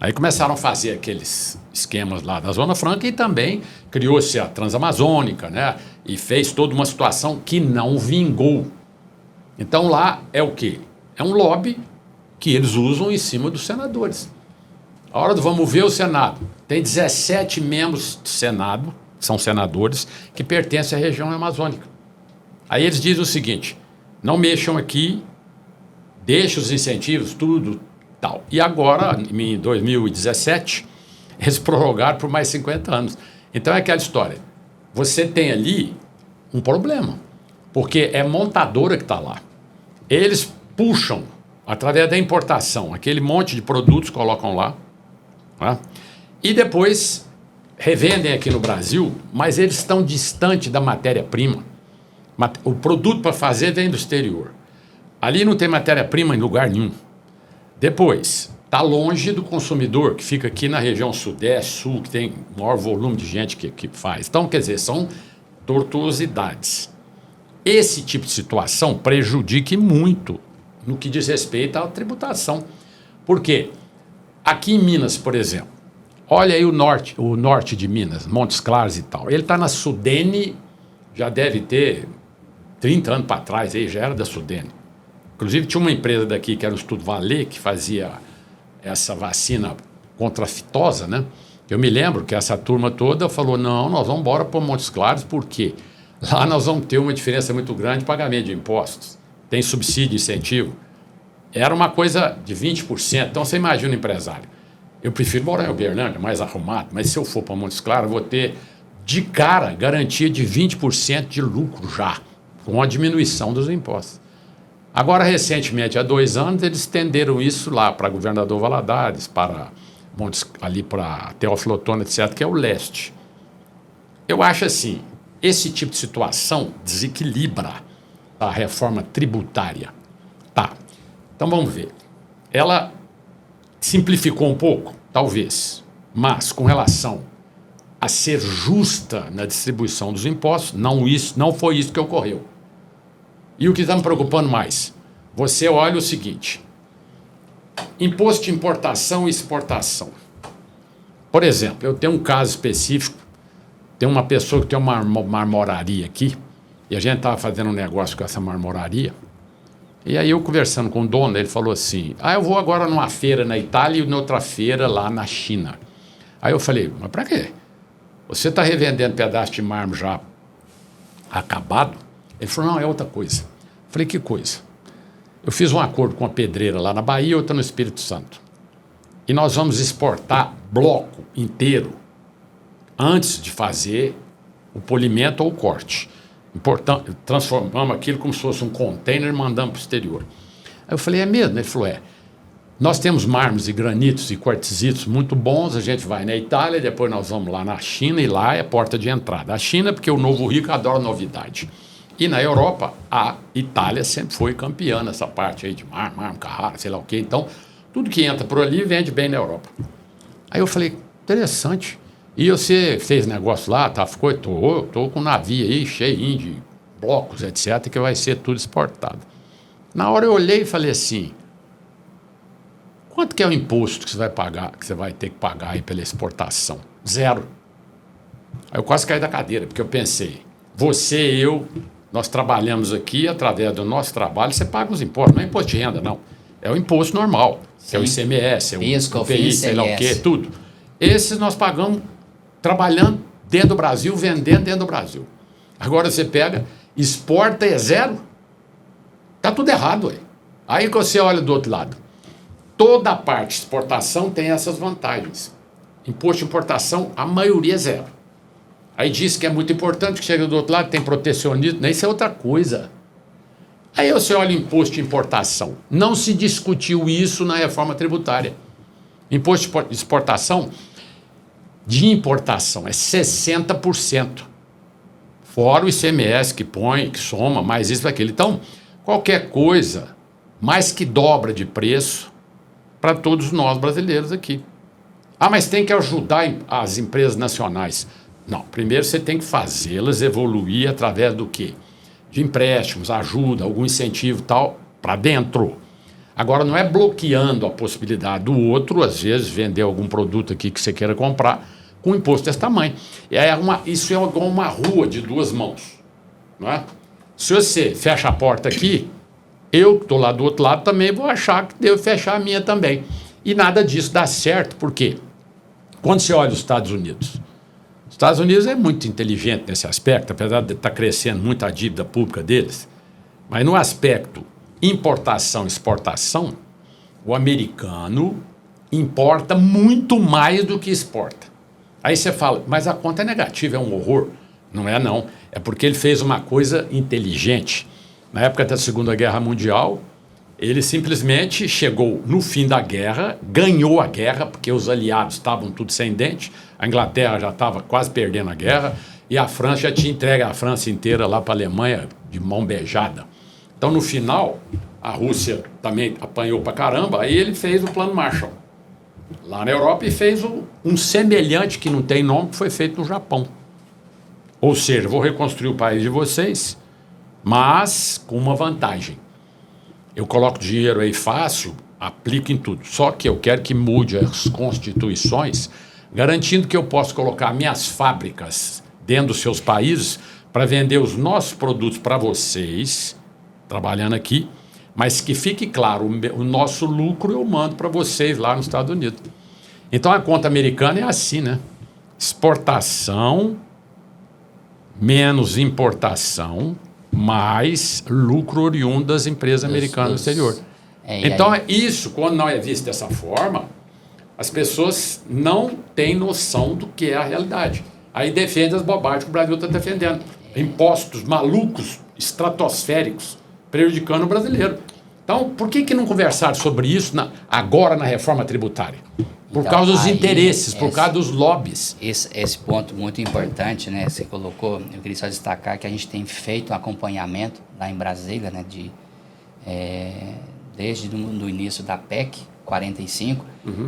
Aí começaram a fazer aqueles esquemas lá da Zona Franca e também criou-se a Transamazônica, né? E fez toda uma situação que não vingou. Então lá é o quê? É um lobby que eles usam em cima dos senadores. A hora do vamos ver o Senado. Tem 17 membros do Senado, são senadores, que pertencem à região amazônica. Aí eles dizem o seguinte, não mexam aqui, deixem os incentivos, tudo, tal. E agora, em 2017, eles prorrogaram por mais 50 anos. Então é aquela história. Você tem ali um problema, porque é montadora que está lá. Eles puxam, através da importação, aquele monte de produtos colocam lá, né? E depois revendem aqui no Brasil, mas eles estão distantes da matéria-prima. O produto para fazer vem do exterior. Ali não tem matéria-prima em lugar nenhum. Depois, está longe do consumidor, que fica aqui na região sudeste, sul, que tem maior volume de gente que faz. Então, quer dizer, são tortuosidades. Esse tipo de situação prejudica muito no que diz respeito à tributação. Por quê? Aqui em Minas, por exemplo, olha aí o norte de Minas, Montes Claros e tal. Ele está na Sudene, já deve ter 30 anos para trás, aí já era da Sudene. Inclusive tinha uma empresa daqui, que era o Estudo Valer, que fazia essa vacina contra a fitosa, né? Eu me lembro que essa turma toda falou, não, nós vamos embora para Montes Claros, por quê? Lá nós vamos ter uma diferença muito grande de pagamento de impostos. Tem subsídio, incentivo. Era uma coisa de 20%. Então, você imagina o empresário. Eu prefiro morar em Uberlândia, mais arrumado, mas se eu for para Montes Claros, eu vou ter, de cara, garantia de 20% de lucro já, com a diminuição dos impostos. Agora, recentemente, há 2 anos, eles estenderam isso lá para Governador Valadares, para Montes, ali para Teófilo Otoni, etc., que é o leste. Eu acho assim, esse tipo de situação desequilibra a reforma tributária. Tá, então vamos ver. Ela simplificou um pouco, talvez, mas com relação a ser justa na distribuição dos impostos, não foi isso que ocorreu. E o que está me preocupando mais? Você olha o seguinte, imposto de importação e exportação. Por exemplo, eu tenho um caso específico, tem uma pessoa que tem uma marmoraria aqui, e a gente estava fazendo um negócio com essa marmoraria, e aí eu conversando com o dono, ele falou assim, eu vou agora numa feira na Itália e noutra feira lá na China. Aí eu falei, mas para quê? Você está revendendo pedaço de mármore já acabado? Ele falou, não, é outra coisa. Eu falei, que coisa? Eu fiz um acordo com a pedreira lá na Bahia e outra no Espírito Santo. E nós vamos exportar bloco inteiro antes de fazer o polimento ou o corte. Transformamos aquilo como se fosse um container e mandamos para o exterior. Aí eu falei, é mesmo? Ele falou, nós temos mármores e granitos e quartzitos muito bons, a gente vai na Itália, depois nós vamos lá na China e lá é a porta de entrada. A China, porque o novo rico adora novidade. E na Europa, a Itália sempre foi campeã nessa parte aí de mármore, Carrara, sei lá o quê. Então, tudo que entra por ali vende bem na Europa. Aí eu falei, interessante. E você fez negócio lá, tá? Tô com um navio aí cheio de blocos, etc., que vai ser tudo exportado. Na hora eu olhei e falei assim, quanto que é o imposto que você vai pagar, que você vai ter que pagar aí pela exportação? 0. Aí eu quase caí da cadeira, porque eu pensei, você e eu, nós trabalhamos aqui, através do nosso trabalho, você paga os impostos, não é imposto de renda, não. É o imposto normal, que é o ICMS, é o IPI, sei lá o quê, tudo. Esses nós pagamos trabalhando dentro do Brasil, vendendo dentro do Brasil. Agora você pega, exporta e é 0. Tá tudo errado, ué. Aí que você olha do outro lado. Toda a parte de exportação tem essas vantagens. Imposto de importação, a maioria é 0. Aí diz que é muito importante, que chega do outro lado, tem protecionismo, isso é outra coisa. Aí você olha o imposto de importação. Não se discutiu isso na reforma tributária. Imposto de exportação, de importação, é 60%. Fora o ICMS que põe, que soma, mais isso, aquilo. Então, qualquer coisa, mais que dobra de preço para todos nós brasileiros aqui. Mas tem que ajudar as empresas nacionais. Não, primeiro você tem que fazê-las evoluir através do quê? De empréstimos, ajuda, algum incentivo e tal, para dentro. Agora, não é bloqueando a possibilidade do outro, às vezes, vender algum produto aqui que você queira comprar com imposto desse tamanho. Isso é igual uma rua de 2 mãos. Não é? Se você fecha a porta aqui, eu que estou lá do outro lado também vou achar que devo fechar a minha também. E nada disso dá certo, por quê? Quando você olha os Estados Unidos é muito inteligente nesse aspecto, apesar de estar crescendo muito a dívida pública deles, mas no aspecto importação e exportação, o americano importa muito mais do que exporta. Aí você fala, mas a conta é negativa, é um horror. Não é, não. É porque ele fez uma coisa inteligente. Na época da Segunda Guerra Mundial, ele simplesmente chegou no fim da guerra, ganhou a guerra, porque os aliados estavam tudo sem dente, a Inglaterra já estava quase perdendo a guerra, e a França já tinha entregue a França inteira lá para a Alemanha de mão beijada. Então, no final, a Rússia também apanhou para caramba, aí ele fez o Plano Marshall. lá na Europa e fez um semelhante que não tem nome, que foi feito no Japão. Ou seja, vou reconstruir o país de vocês, mas com uma vantagem. Eu coloco dinheiro aí fácil, aplico em tudo. Só que eu quero que mude as constituições, garantindo que eu possa colocar minhas fábricas dentro dos seus países para vender os nossos produtos para vocês, trabalhando aqui, mas que fique claro, o nosso lucro eu mando para vocês lá nos Estados Unidos. Então a conta americana é assim, né? Exportação menos importação, mais lucro oriundo das empresas americanas no exterior. Então, isso, quando não é visto dessa forma, as pessoas não têm noção do que é a realidade. Aí defende as bobagens que o Brasil está defendendo. Impostos malucos, estratosféricos, prejudicando o brasileiro. Então, por que não conversaram sobre isso agora na reforma tributária? Por causa dos interesses, por causa dos lobbies. Esse ponto muito importante, né? Você colocou, eu queria só destacar que a gente tem feito um acompanhamento lá em Brasília, né? Desde o início da PEC 45,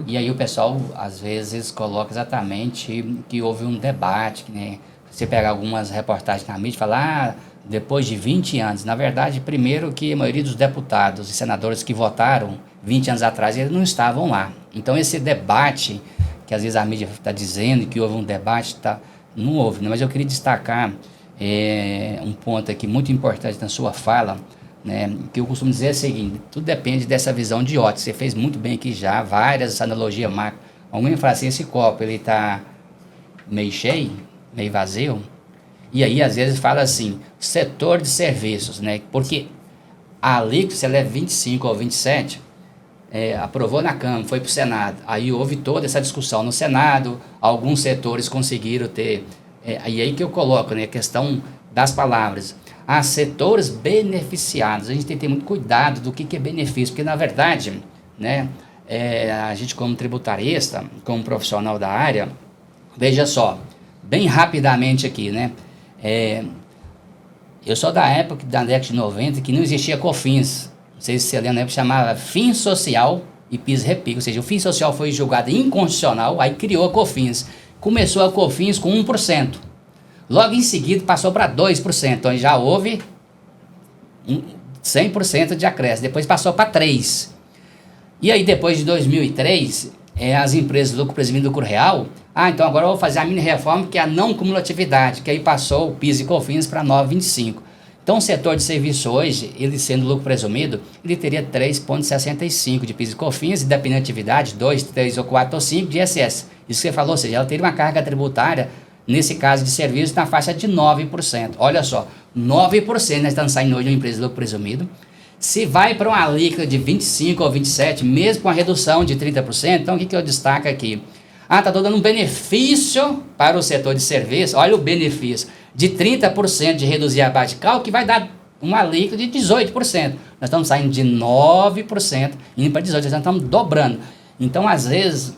e aí o pessoal às vezes coloca exatamente que houve um debate, né? Você pega algumas reportagens na mídia e fala, depois de 20 anos, na verdade, primeiro que a maioria dos deputados e senadores que votaram 20 anos atrás, eles não estavam lá. Então esse debate, que às vezes a mídia está dizendo que houve um debate, não houve, né? Mas eu queria destacar um ponto aqui muito importante na sua fala, né? Que eu costumo dizer é o seguinte: tudo depende dessa visão de ótica. Você fez muito bem aqui já, várias analogias macro. Alguém fala assim, esse copo ele está meio cheio, meio vazio, e aí às vezes fala assim, setor de serviços, né? Porque a alíquota, se ela é 25 ou 27, aprovou na Câmara, foi para o Senado, aí houve toda essa discussão no Senado, alguns setores conseguiram ter, e aí que eu coloco, né, a questão das palavras, setores beneficiados, a gente tem que ter muito cuidado do que é benefício, porque na verdade, né, a gente como tributarista, como profissional da área, veja só, bem rapidamente aqui, né, eu sou da época, da década de 90, que não existia COFINS. Não sei se você lembra, na época chamava FIM Social e PIS/REPIC. Ou seja, o FIM Social foi julgado inconstitucional, aí criou a COFINS. Começou a COFINS com 1%. Logo em seguida passou para 2%. Então já houve 100% de acréscimo. Depois passou para 3%. E aí depois de 2003, as empresas de lucro presumido e lucro real, então agora eu vou fazer a mini reforma, que é a não cumulatividade, que aí passou o PIS e COFINS para 9,25%. Então o setor de serviço hoje, ele sendo lucro presumido, ele teria 3,65% de PIS e COFINS, e dependendo da atividade, 2, 3 ou 4 ou 5 de ISS. Isso que você falou, ou seja, ela teria uma carga tributária, nesse caso de serviço, na faixa de 9%. Olha só, 9% nós estamos saindo hoje de uma empresa de lucro presumido. Se vai para uma alíquota de 25% ou 27%, mesmo com a redução de 30%, então o que eu destaco aqui? Está dando um benefício para o setor de serviço, olha o benefício, de 30% de reduzir a base de cálculo, que vai dar uma alíquota de 18%. Nós estamos saindo de 9%, indo para 18%, nós estamos dobrando. Então, às vezes,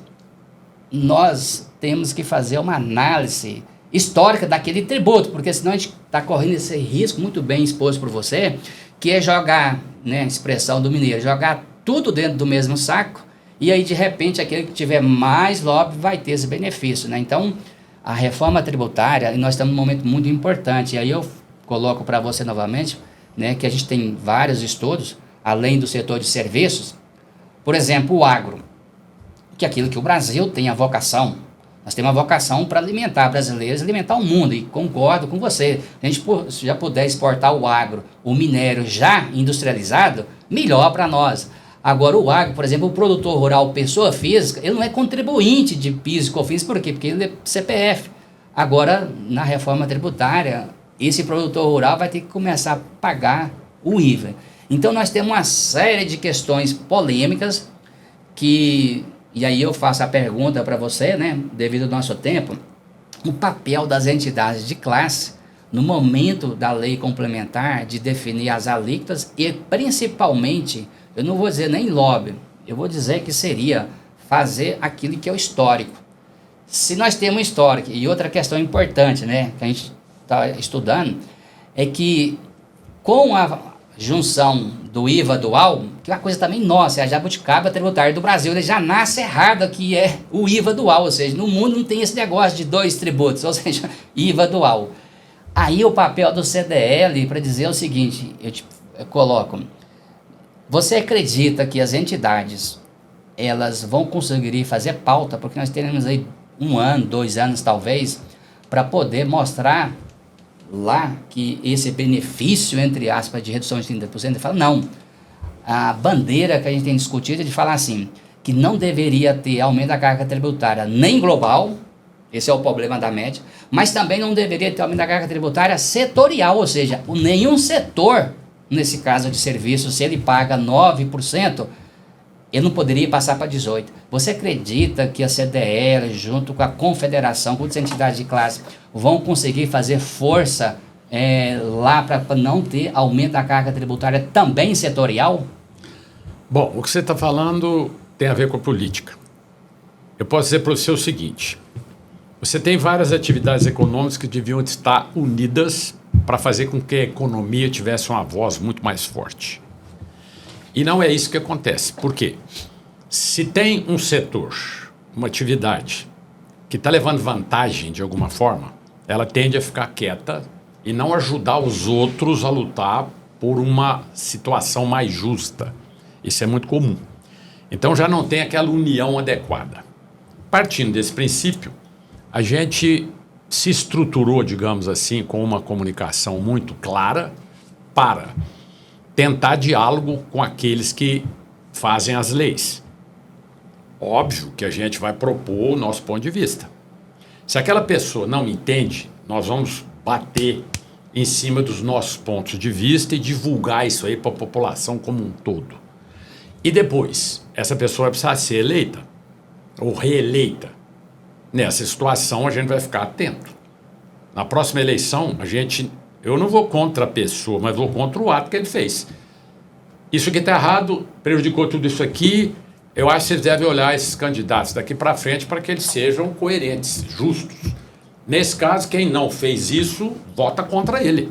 nós temos que fazer uma análise histórica daquele tributo, porque senão a gente está correndo esse risco muito bem exposto por você, que é jogar, né, expressão do mineiro, jogar tudo dentro do mesmo saco, e aí de repente aquele que tiver mais lobby vai ter esse benefício, né? Então a reforma tributária, e nós estamos num momento muito importante, e aí eu coloco para você novamente, né, que a gente tem vários estudos, além do setor de serviços, por exemplo, o agro, que é aquilo que o Brasil tem a vocação. Nós temos uma vocação para alimentar brasileiros, alimentar o mundo, e concordo com você. A gente já puder exportar o agro, o minério já industrializado, melhor para nós. Agora o agro, por exemplo, o produtor rural, pessoa física, ele não é contribuinte de PIS e COFINS, por quê? Porque ele é CPF. Agora, na reforma tributária, esse produtor rural vai ter que começar a pagar o IVA. Então nós temos uma série de questões polêmicas que... E aí eu faço a pergunta para você, né, devido ao nosso tempo, o papel das entidades de classe no momento da lei complementar de definir as alíquotas e principalmente, eu não vou dizer nem lobby, eu vou dizer que seria fazer aquilo que é o histórico. Se nós temos histórico, e outra questão importante, né, que a gente está estudando, é que com junção do IVA dual, que é uma coisa também nossa, é a jabuticaba tributária do Brasil, ele já nasce errado que é o IVA dual, ou seja, no mundo não tem esse negócio de 2 tributos, ou seja, IVA dual. Aí o papel do CDL para dizer o seguinte, eu coloco, você acredita que as entidades, elas vão conseguir fazer pauta, porque nós teremos aí 1 ano, 2 anos talvez, para poder mostrar lá que esse benefício, entre aspas, de redução de 30%, ele fala, não, a bandeira que a gente tem discutido é de falar assim, que não deveria ter aumento da carga tributária nem global, esse é o problema da média, mas também não deveria ter aumento da carga tributária setorial, ou seja, nenhum setor, nesse caso de serviço, se ele paga 9%, ele não poderia passar para 18%. Você acredita que a CDL, junto com a Confederação, com as entidades de classe, vão conseguir fazer força lá para não ter aumento da carga tributária também setorial? Bom, o que você está falando tem a ver com a política. Eu posso dizer para você o seguinte, você tem várias atividades econômicas que deviam estar unidas para fazer com que a economia tivesse uma voz muito mais forte. E não é isso que acontece. Por quê? Se tem um setor, uma atividade, que está levando vantagem de alguma forma, ela tende a ficar quieta e não ajudar os outros a lutar por uma situação mais justa. Isso é muito comum. Então já não tem aquela união adequada. Partindo desse princípio, a gente se estruturou, digamos assim, com uma comunicação muito clara para tentar diálogo com aqueles que fazem as leis. Óbvio que a gente vai propor o nosso ponto de vista. Se aquela pessoa não entende, nós vamos bater em cima dos nossos pontos de vista e divulgar isso aí para a população como um todo. E depois, essa pessoa vai precisar ser eleita ou reeleita. Nessa situação, a gente vai ficar atento. Na próxima eleição, eu não vou contra a pessoa, mas vou contra o ato que ele fez. Isso aqui está errado, prejudicou tudo isso aqui. Eu acho que vocês devem olhar esses candidatos daqui para frente para que eles sejam coerentes, justos. Nesse caso, quem não fez isso, vota contra ele.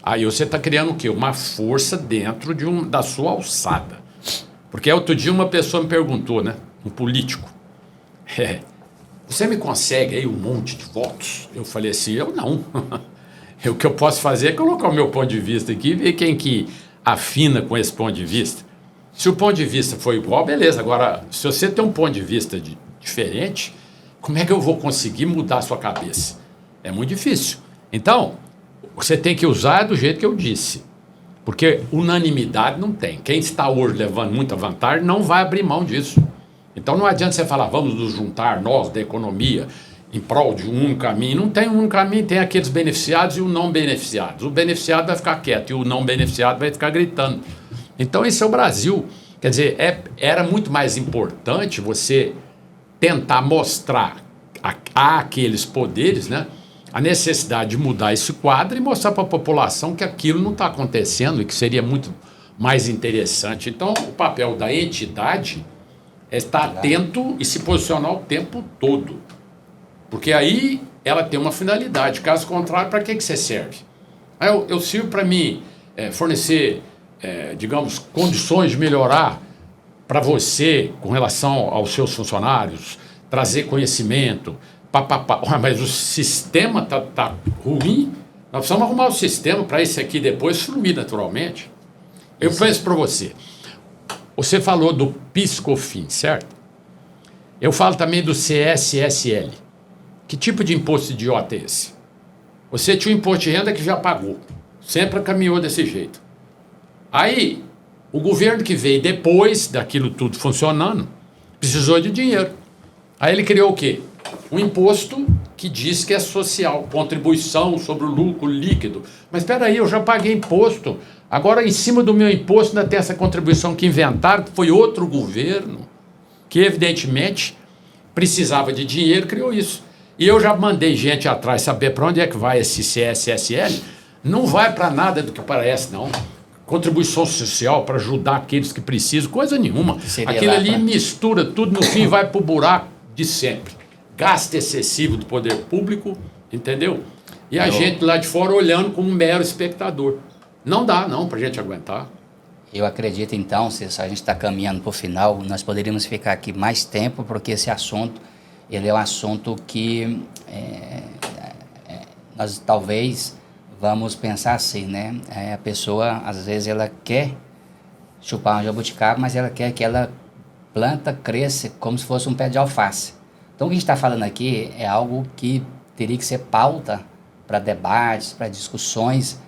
Aí você está criando o quê? Uma força dentro da sua alçada. Porque outro dia uma pessoa me perguntou, né? Um político. Você me consegue aí um monte de votos? Eu falei assim, eu não. O que eu posso fazer é colocar o meu ponto de vista aqui e ver quem que afina com esse ponto de vista. Se o ponto de vista for igual, beleza. Agora, se você tem um ponto de vista diferente, como é que eu vou conseguir mudar a sua cabeça? É muito difícil. Então, você tem que usar do jeito que eu disse. Porque unanimidade não tem. Quem está hoje levando muita vantagem não vai abrir mão disso. Então não adianta você falar, vamos nos juntar, nós da economia, em prol de um único caminho. Não tem um único caminho, tem aqueles beneficiados e o não beneficiado. O beneficiado vai ficar quieto e o não beneficiado vai ficar gritando. Então esse é o Brasil. Quer dizer, era muito mais importante você tentar mostrar a aqueles poderes, né, a necessidade de mudar esse quadro e mostrar para a população que aquilo não está acontecendo e que seria muito mais interessante. Então o papel da entidade é estar atento e se posicionar o tempo todo. Porque aí ela tem uma finalidade. Caso contrário, para que você serve? Eu sirvo para mim fornecer, digamos, condições de melhorar para você com relação aos seus funcionários, trazer conhecimento, mas o sistema tá ruim, nós precisamos arrumar o sistema para isso aqui depois fluir naturalmente. Eu penso para você. Você falou do PIS/COFINS, certo? Eu falo também do CSSL. Que tipo de imposto idiota é esse? Você tinha um imposto de renda que já pagou. Sempre caminhou desse jeito. Aí, o governo que veio depois daquilo tudo funcionando, precisou de dinheiro. Aí ele criou o quê? Um imposto que diz que é social, contribuição sobre o lucro líquido. Mas espera aí, eu já paguei imposto. Agora, em cima do meu imposto, ainda tem essa contribuição que inventaram, que foi outro governo, que evidentemente precisava de dinheiro, criou isso. E eu já mandei gente atrás saber para onde é que vai esse CSSL. Não vai para nada do que parece, não. Contribuição social para ajudar aqueles que precisam, coisa nenhuma. Aquilo ali mistura tudo, no fim vai para o buraco de sempre. Gasto excessivo do poder público, entendeu? E a gente lá de fora olhando como um mero espectador. Não dá, não, para a gente aguentar. Eu acredito, então, se a gente está caminhando para o final, nós poderíamos ficar aqui mais tempo, porque esse assunto, ele é um assunto que nós talvez vamos pensar assim, né? A pessoa, às vezes, ela quer chupar um jabuticaba, mas ela quer que ela planta, cresça como se fosse um pé de alface. Então, o que a gente está falando aqui é algo que teria que ser pauta para debates, para discussões,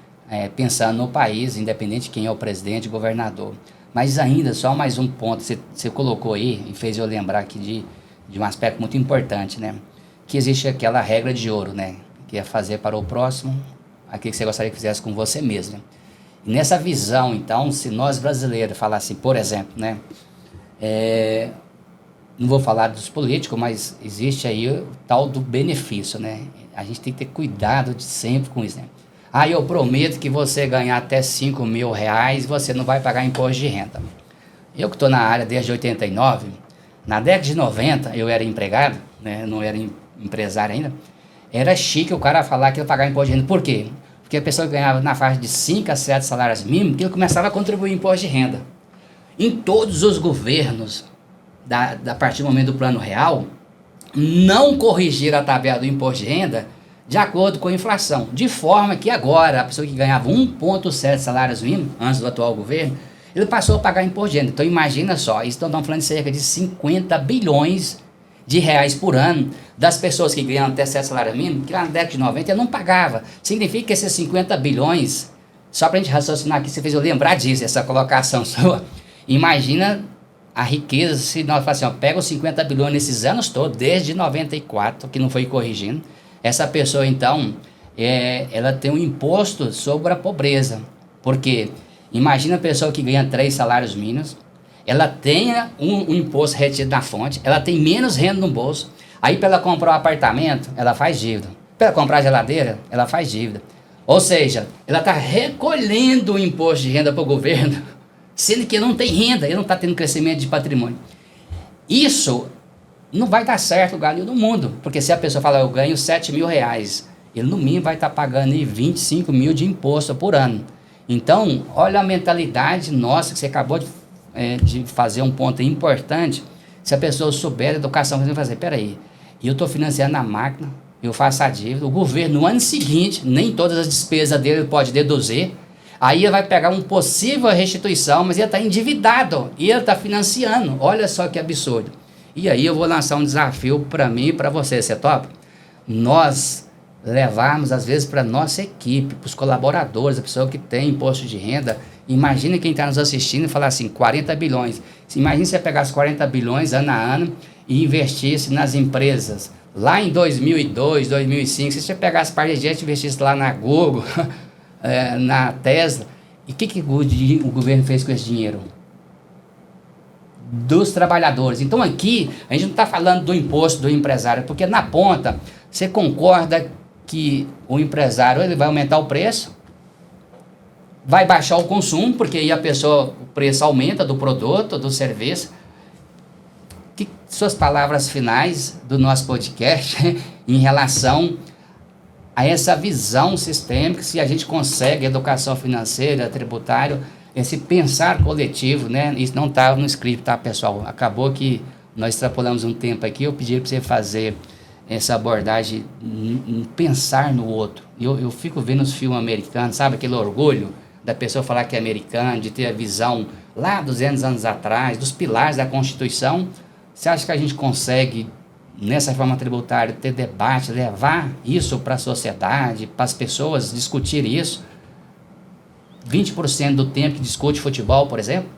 pensando no país, independente de quem é o presidente, governador. Mas ainda, só mais um ponto, você colocou aí e fez eu lembrar aqui de um aspecto muito importante, né? Que existe aquela regra de ouro, né? Que é fazer para o próximo aquilo que você gostaria que fizesse com você mesmo. E nessa visão, então, se nós brasileiros falar por exemplo, né? Não vou falar dos políticos, mas existe aí o tal do benefício, né? A gente tem que ter cuidado sempre com isso, né? Eu prometo que você ganhar até 5 mil reais, você não vai pagar imposto de renda. Eu que estou na área desde 89, na década de 90 eu era empregado, né? Não era empresário ainda. Era chique o cara falar que ia pagar imposto de renda. Por quê? Porque a pessoa ganhava na faixa de 5 a 7 salários mínimos, que ele começava a contribuir imposto de renda. Em todos os governos, da partir do momento do Plano Real, não corrigiram a tabela do imposto de renda de acordo com a inflação. De forma que agora, a pessoa que ganhava 1,7 salários mínimos, antes do atual governo, ele passou a pagar imposto de renda. Então imagina só, estamos falando de cerca de 50 bilhões de reais por ano das pessoas que ganham até 7 salários mínimos, que lá na década de 90 não pagava. Significa que esses 50 bilhões, só para a gente raciocinar aqui, você fez eu lembrar disso, essa colocação sua. Imagina a riqueza, se nós falamos assim, pega os 50 bilhões nesses anos todos, desde 94, que não foi corrigindo, essa pessoa então, ela tem um imposto sobre a pobreza, porque imagina a pessoa que ganha 3 salários mínimos, ela tenha um imposto retido na fonte, ela tem menos renda no bolso, aí para ela comprar um apartamento, ela faz dívida, para ela comprar geladeira, ela faz dívida, ou seja, ela está recolhendo o imposto de renda para o governo, sendo que não tem renda, ele não está tendo crescimento de patrimônio. Isso não vai dar certo o galho do mundo, porque se a pessoa falar, eu ganho 7 mil reais, ele no mínimo vai estar pagando aí 25 mil de imposto por ano. Então, olha a mentalidade nossa, que você acabou de fazer um ponto importante. Se a pessoa souber a educação, você vai fazer, peraí, eu estou financiando a máquina, eu faço a dívida, o governo no ano seguinte, nem todas as despesas dele pode deduzir, aí ele vai pegar uma possível restituição, mas ele está endividado e ele está financiando. Olha só que absurdo. E aí eu vou lançar um desafio para mim e para você, você topa? Nós levarmos, às vezes, para a nossa equipe, para os colaboradores, a pessoa que tem imposto de renda. Imagine quem está nos assistindo e falar assim, 40 bilhões. Imagine se você pegasse 40 bilhões ano a ano e investisse nas empresas. Lá em 2002, 2005, se você pegasse parte de gente e investisse lá na Google, na Tesla, e o que o governo fez com esse dinheiro? Dos trabalhadores. Então aqui, a gente não está falando do imposto do empresário, porque na ponta, você concorda que o empresário ele vai aumentar o preço, vai baixar o consumo, porque aí o preço aumenta do produto, do serviço. Que suas palavras finais do nosso podcast em relação a essa visão sistêmica, se a gente consegue educação financeira, tributário, esse pensar coletivo, né? Isso não está no script, tá, pessoal? Acabou que nós extrapolamos um tempo aqui, eu pedi para você fazer essa abordagem, pensar no outro. Eu fico vendo os filmes americanos, sabe? Aquele orgulho da pessoa falar que é americana, de ter a visão lá 200 anos atrás, dos pilares da Constituição. Você acha que a gente consegue, nessa reforma tributária, ter debate, levar isso para a sociedade, para as pessoas discutir isso? 20% do tempo que discute futebol, por exemplo?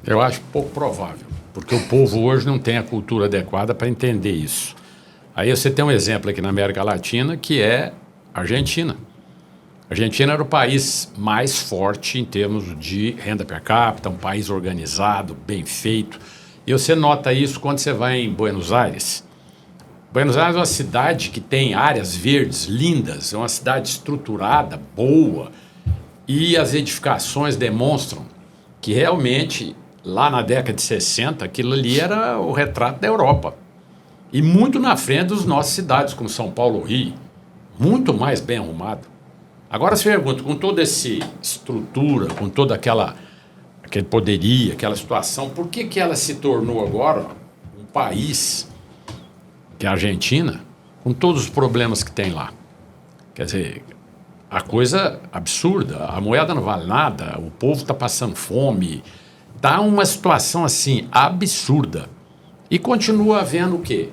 Eu acho pouco provável, porque o povo hoje não tem a cultura adequada para entender isso. Aí você tem um exemplo aqui na América Latina, que é a Argentina. A Argentina era o país mais forte em termos de renda per capita, um país organizado, bem feito. E você nota isso quando você vai em Buenos Aires. Buenos Aires é uma cidade que tem áreas verdes lindas, é uma cidade estruturada, boa, e as edificações demonstram que realmente, lá na década de 60, aquilo ali era o retrato da Europa. E muito na frente das nossas cidades, como São Paulo ou Rio, muito mais bem arrumado. Agora você pergunta, com toda essa estrutura, com toda aquele poderio, aquela situação, por que ela se tornou agora um país, que é a Argentina, com todos os problemas que tem lá? Quer dizer, a coisa absurda, a moeda não vale nada, o povo está passando fome, está uma situação assim absurda. E continua havendo o quê?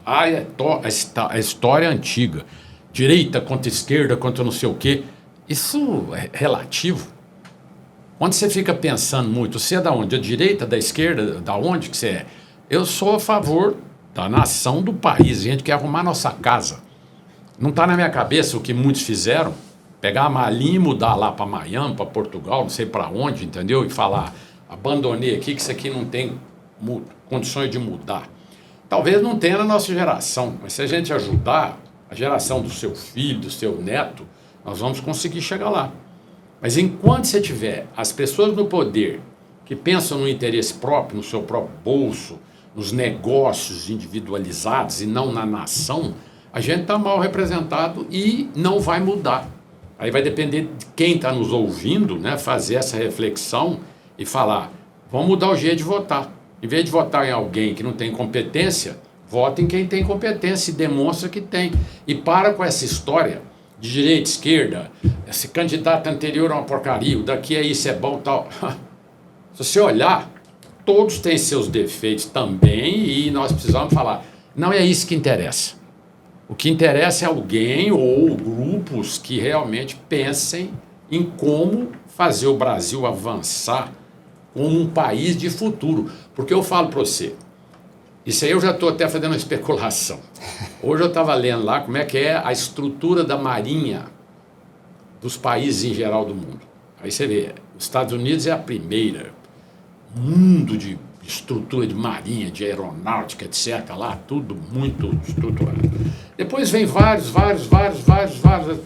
A história antiga, direita contra esquerda, contra não sei o quê. Isso é relativo. Quando você fica pensando muito, você é da onde? Da direita, da esquerda, da onde que você é? Eu sou a favor da nação, do país. A gente quer arrumar nossa casa. Não está na minha cabeça o que muitos fizeram, pegar a malinha e mudar lá para Miami, para Portugal, não sei para onde, entendeu? E falar, abandonei aqui, que isso aqui não tem condições de mudar. Talvez não tenha na nossa geração, mas se a gente ajudar a geração do seu filho, do seu neto, nós vamos conseguir chegar lá. Mas enquanto você tiver as pessoas no poder que pensam no interesse próprio, no seu próprio bolso, nos negócios individualizados e não na nação, a gente está mal representado e não vai mudar. Aí vai depender de quem está nos ouvindo, né, fazer essa reflexão e falar, vamos mudar o jeito de votar. Em vez de votar em alguém que não tem competência, vota em quem tem competência e demonstra que tem. E para com essa história de direita, esquerda, esse candidato anterior é uma porcaria, o daqui é isso, é bom tal. Se você olhar, todos têm seus defeitos também e nós precisamos falar, não é isso que interessa. O que interessa é alguém ou grupos que realmente pensem em como fazer o Brasil avançar como um país de futuro. Porque eu falo para você, isso aí eu já estou até fazendo uma especulação. Hoje eu estava lendo lá como é que é a estrutura da marinha dos países em geral do mundo. Aí você vê, os Estados Unidos é a primeira, mundo de estrutura de marinha, de aeronáutica, etc. Lá, tudo muito estruturado. Depois vem vários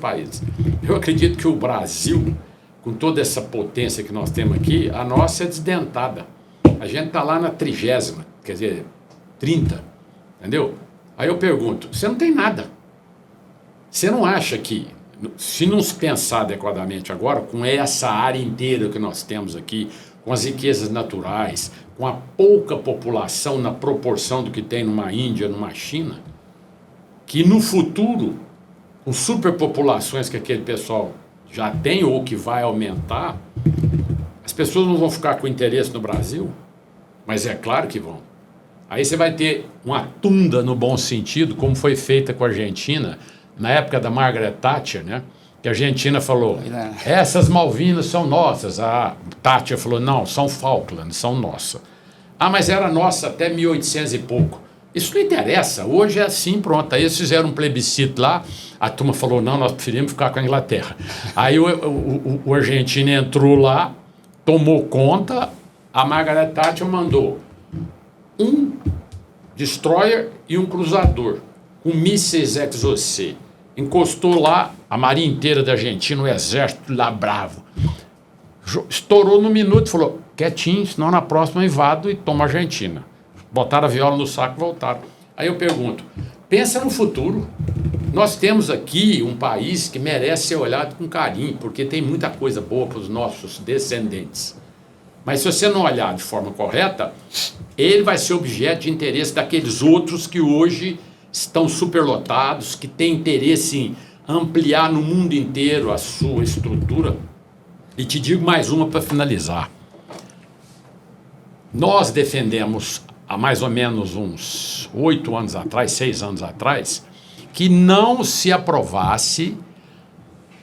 países. Eu acredito que o Brasil, com toda essa potência que nós temos aqui, a nossa é desdentada. A gente está lá na 30ª, quer dizer, 30, entendeu? Aí eu pergunto, você não tem nada. Você não acha que, se não se pensar adequadamente agora, com essa área inteira que nós temos aqui, com as riquezas naturais, com a pouca população na proporção do que tem numa Índia, numa China, que no futuro, com superpopulações que aquele pessoal já tem ou que vai aumentar, as pessoas não vão ficar com interesse no Brasil? Mas é claro que vão. Aí você vai ter uma tunda no bom sentido, como foi feita com a Argentina, na época da Margaret Thatcher, né? Que a Argentina falou, essas Malvinas são nossas. A Thatcher falou, não, são Falklands, são nossas. Ah, mas era nossa até 1800 e pouco. Isso não interessa, hoje é assim, pronto. Aí eles fizeram um plebiscito lá, a turma falou, não, nós preferimos ficar com a Inglaterra. Aí o argentino entrou lá, tomou conta, a Margaret Thatcher mandou um destroyer e um cruzador, com mísseis Exocet. Encostou lá a marinha inteira da Argentina, o exército lá bravo. Estourou no minuto e falou, quietinho, senão na próxima eu invado e tomo a Argentina. Botaram a viola no saco e voltaram. Aí eu pergunto, pensa no futuro. Nós temos aqui um país que merece ser olhado com carinho, porque tem muita coisa boa para os nossos descendentes. Mas se você não olhar de forma correta, ele vai ser objeto de interesse daqueles outros que hoje estão superlotados, que têm interesse em ampliar no mundo inteiro a sua estrutura. E te digo mais uma para finalizar. Nós defendemos há mais ou menos uns 8 anos atrás, 6 anos atrás, que não se aprovasse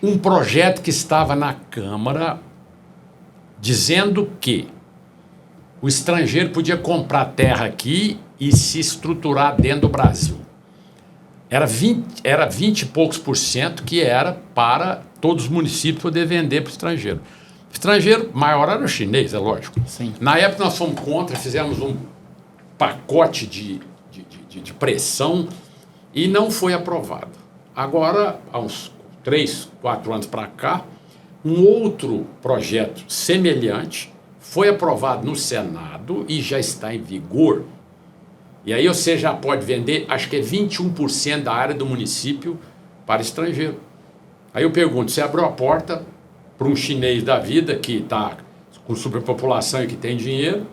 um projeto que estava na Câmara dizendo que o estrangeiro podia comprar terra aqui e se estruturar dentro do Brasil. Era 20 e poucos % que era para todos os municípios poder vender para o estrangeiro. O estrangeiro maior era o chinês, é lógico. Sim. Na época nós fomos contra, fizemos um pacote de pressão e não foi aprovado. Agora, há uns 3, 4 anos para cá, um outro projeto semelhante foi aprovado no Senado e já está em vigor. E aí você já pode vender, acho que é 21% da área do município para estrangeiro. Aí eu pergunto, você abriu a porta para um chinês da vida que está com superpopulação e que tem dinheiro,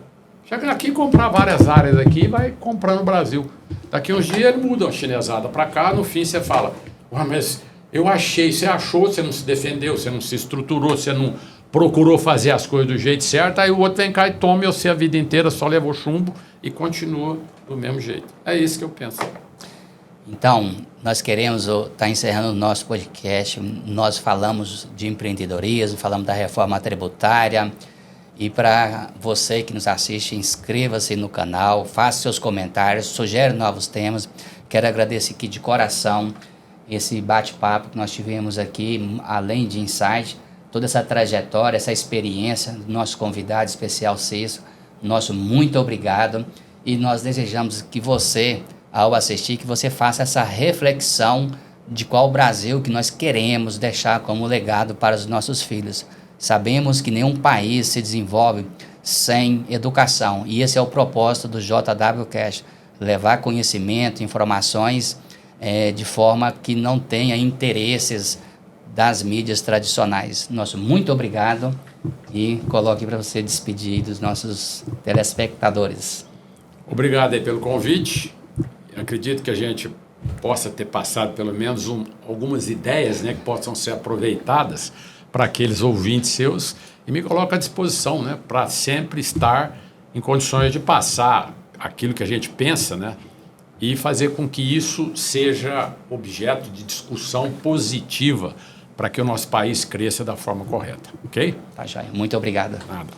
chega aqui e comprar várias áreas aqui e vai comprar no Brasil. Daqui uns dias ele muda a chinesada para cá, no fim você fala, mas eu achei, você achou, você não se defendeu, você não se estruturou, você não procurou fazer as coisas do jeito certo, aí o outro vem cá e toma você a vida inteira, só levou chumbo e continua do mesmo jeito. É isso que eu penso. Então, nós queremos estar encerrando o nosso podcast. Nós falamos de empreendedorismo, falamos da reforma tributária. E para você que nos assiste, inscreva-se no canal, faça seus comentários, sugere novos temas. Quero agradecer aqui de coração esse bate-papo que nós tivemos aqui, além de insight, toda essa trajetória, essa experiência do nosso convidado especial Cícero. Nosso muito obrigado. E nós desejamos que você, ao assistir, que você faça essa reflexão de qual Brasil que nós queremos deixar como legado para os nossos filhos. Sabemos que nenhum país se desenvolve sem educação, e esse é o propósito do JWCast, levar conhecimento, informações de forma que não tenha interesses das mídias tradicionais. Nosso muito obrigado e coloque para você despedir dos nossos telespectadores. Obrigado aí pelo convite. Acredito que a gente possa ter passado pelo menos algumas ideias, né, que possam ser aproveitadas para aqueles ouvintes seus, e me coloco à disposição, né, para sempre estar em condições de passar aquilo que a gente pensa, né, e fazer com que isso seja objeto de discussão positiva para que o nosso país cresça da forma correta, ok? Tá, joia. Muito obrigado. Nada.